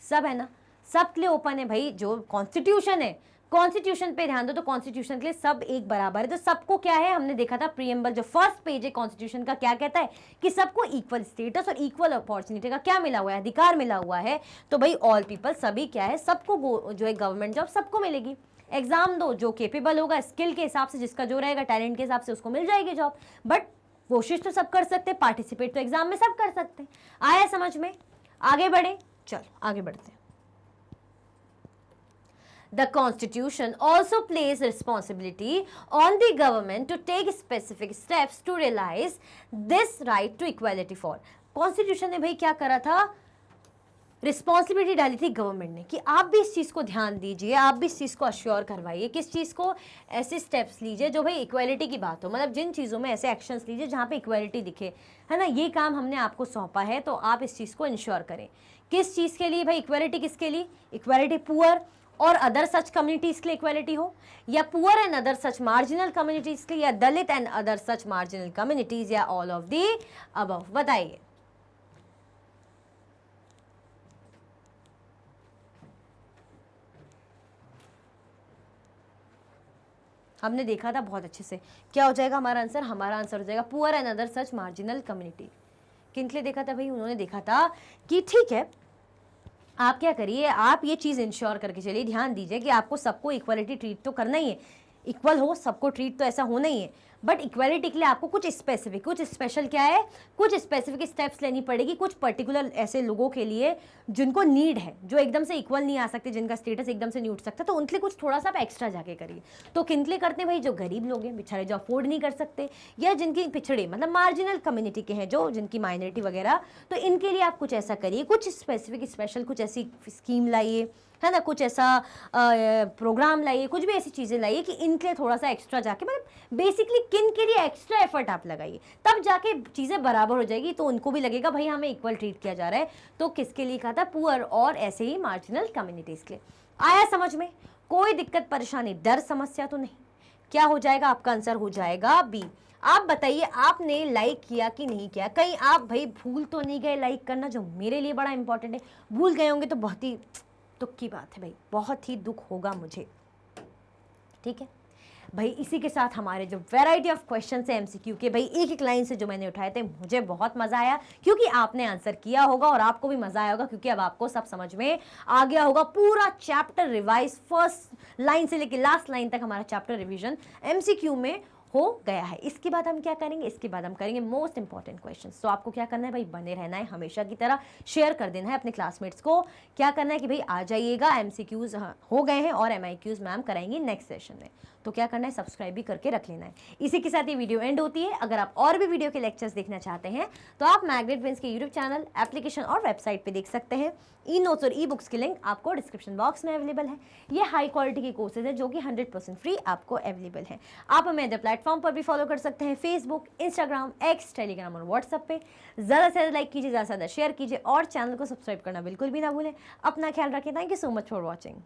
सब है ना, सब के लिए ओपन है भाई। जो कॉन्स्टिट्यूशन है, कॉन्स्टिट्यूशन पे ध्यान दो तो कॉन्स्टिट्यूशन के लिए सब एक बराबर है। तो सबको क्या है, हमने देखा था प्रीएम्बल जो फर्स्ट पेज है कॉन्स्टिट्यूशन का, क्या कहता है कि सबको इक्वल स्टेटस और इक्वल अपॉर्चुनिटी का क्या मिला हुआ है, अधिकार मिला हुआ है। तो भाई ऑल पीपल, सभी क्या है, सबको जो है गवर्नमेंट जॉब सबको मिलेगी। एग्जाम दो, जो केपेबल होगा स्किल के हिसाब से, जिसका जो रहेगा टैलेंट के हिसाब से, उसको मिल जाएगी जॉब। बट कोशिश तो सब कर सकते, पार्टिसिपेट तो एग्जाम में सब कर सकते हैं। आया समझ में? आगे बढ़े, चलो आगे बढ़ते हैं। The Constitution also places responsibility on the government to take specific steps to realize this right to equality for. Constitution ने भाई क्या करा था, रिस्पॉन्सिबिलिटी डाली थी गवर्नमेंट ने कि आप भी इस चीज़ को ध्यान दीजिए, आप भी इस चीज़ को अश्योर करवाइए, किस चीज़ को, ऐसे स्टेप्स लीजिए जो भाई इक्वालिटी की बात हो, मतलब जिन चीज़ों में ऐसे एक्शंस लीजिए जहाँ पे इक्वालिटी दिखे, है ना। ये काम हमने आपको सौंपा है तो आप इस चीज़ को इंश्योर करें। किस चीज़ के लिए भाई इक्वालिटी? किसके लिए इक्वालिटी? पुअर और अदर सच कम्युनिटीज के लिए इक्वालिटी हो, या poor and other such marginal communities के लिए, या Dalit and other such marginal communities, या ऑल ऑफ दी अबव? बताइए। हमने देखा था बहुत अच्छे से, क्या हो जाएगा हमारा आंसर? हमारा आंसर हो जाएगा poor and other such marginal community. किन के लिए देखा था भाई? उन्होंने देखा था कि ठीक है, आप क्या करिए, आप ये चीज़ इंश्योर करके चलिए, ध्यान दीजिए कि आपको सबको इक्वलिटी ट्रीट तो करना ही है, इक्वल हो सबको ट्रीट तो ऐसा होना ही है। बट इक्वालिटी के लिए आपको कुछ स्पेसिफिक, कुछ स्पेशल क्या है, कुछ स्पेसिफिक स्टेप्स लेनी पड़ेगी, कुछ पर्टिकुलर ऐसे लोगों के लिए जिनको नीड है, जो एकदम से इक्वल नहीं आ सकते, जिनका स्टेटस एकदम से नहीं उठ सकता, तो उनके लिए कुछ थोड़ा सा आप एक्स्ट्रा जाके करिए। तो किन के लिए करते हैं भाई? जो गरीब लोग हैं, बेचारे जो अफोर्ड नहीं कर सकते, या जिनकी पिछड़े मतलब मार्जिनल कम्युनिटी के हैं, जो जिनकी माइनॉरिटी वगैरह, तो इनके लिए आप कुछ ऐसा करिए, कुछ स्पेसिफिक स्पेशल कुछ ऐसी स्कीम लाइए, है ना, कुछ ऐसा प्रोग्राम लाइए, कुछ भी ऐसी चीज़ें लाइए कि इनके लिए थोड़ा सा एक्स्ट्रा जाके, मतलब बेसिकली किन के लिए एक्स्ट्रा एफर्ट आप लगाइए, तब जाके चीज़ें बराबर हो जाएगी। तो उनको भी लगेगा भाई हमें इक्वल ट्रीट किया जा रहा है। तो किसके लिए कहा था? पुअर और ऐसे ही मार्जिनल कम्युनिटीज़ के लिए। आया समझ में? कोई दिक्कत परेशानी डर समस्या तो नहीं? क्या हो जाएगा आपका आंसर? हो जाएगा बी। आप बताइए, आपने लाइक किया कि नहीं किया? कहीं आप भाई भूल तो नहीं गए लाइक करना, जो मेरे लिए बड़ा इंपॉर्टेंट है? भूल गए होंगे तो बहुत ही दुख की बात है भाई, बहुत ही दुख होगा मुझे। ठीक है भाई, इसी के साथ हमारे जो वैरायटी ऑफ क्वेश्चन है एमसीक्यू के, भाई एक एक लाइन से जो मैंने उठाए थे, मुझे बहुत मजा आया क्योंकि आपने आंसर किया होगा, और आपको भी मजा आया होगा क्योंकि अब आपको सब समझ में आ गया होगा। पूरा चैप्टर रिवाइज फर्स्ट लाइन से लेकर लास्ट लाइन तक हमारा चैप्टर रिवीजन एमसीक्यू में हो गया है। इसके बाद हम क्या करेंगे? इसके बाद हम करेंगे मोस्ट इंपॉर्टेंट क्वेश्चंस। तो आपको क्या करना है भाई? बने रहना है हमेशा की तरह, शेयर कर देना है अपने क्लासमेट्स को। क्या करना है कि भाई आ जाइएगा, एमसीक्यूज हो गए हैं और एमआईक्यूज मैम कराएंगे नेक्स्ट सेशन में। तो क्या करना है? सब्सक्राइब भी करके रख लेना है। इसी के साथ ये वीडियो एंड होती है। अगर आप और भी वीडियो के लेक्चर्स देखना चाहते हैं तो आप मैग्नेट ब्रेन्स के यूट्यूब चैनल, एप्लीकेशन और वेबसाइट पे देख सकते हैं। ई नोट्स और ई बुक्स की लिंक आपको डिस्क्रिप्शन बॉक्स में अवेलेबल है। ये हाई क्वालिटी के कोर्सेज है जो कि 100% फ्री आपको अवेलेबल है। आप हमें अदर प्लेटफॉर्म पर भी फॉलो कर सकते हैं, फेसबुक, इंस्टाग्राम, एक्स, टेलीग्राम और व्हाट्सएप पे। ज़्यादा से ज़्यादा लाइक कीजिए, ज़्यादा से ज़्यादा शेयर कीजिए और चैनल को सब्सक्राइब करना बिल्कुल भी ना भूलें। अपना ख्याल रखें। Thank you so much for watching.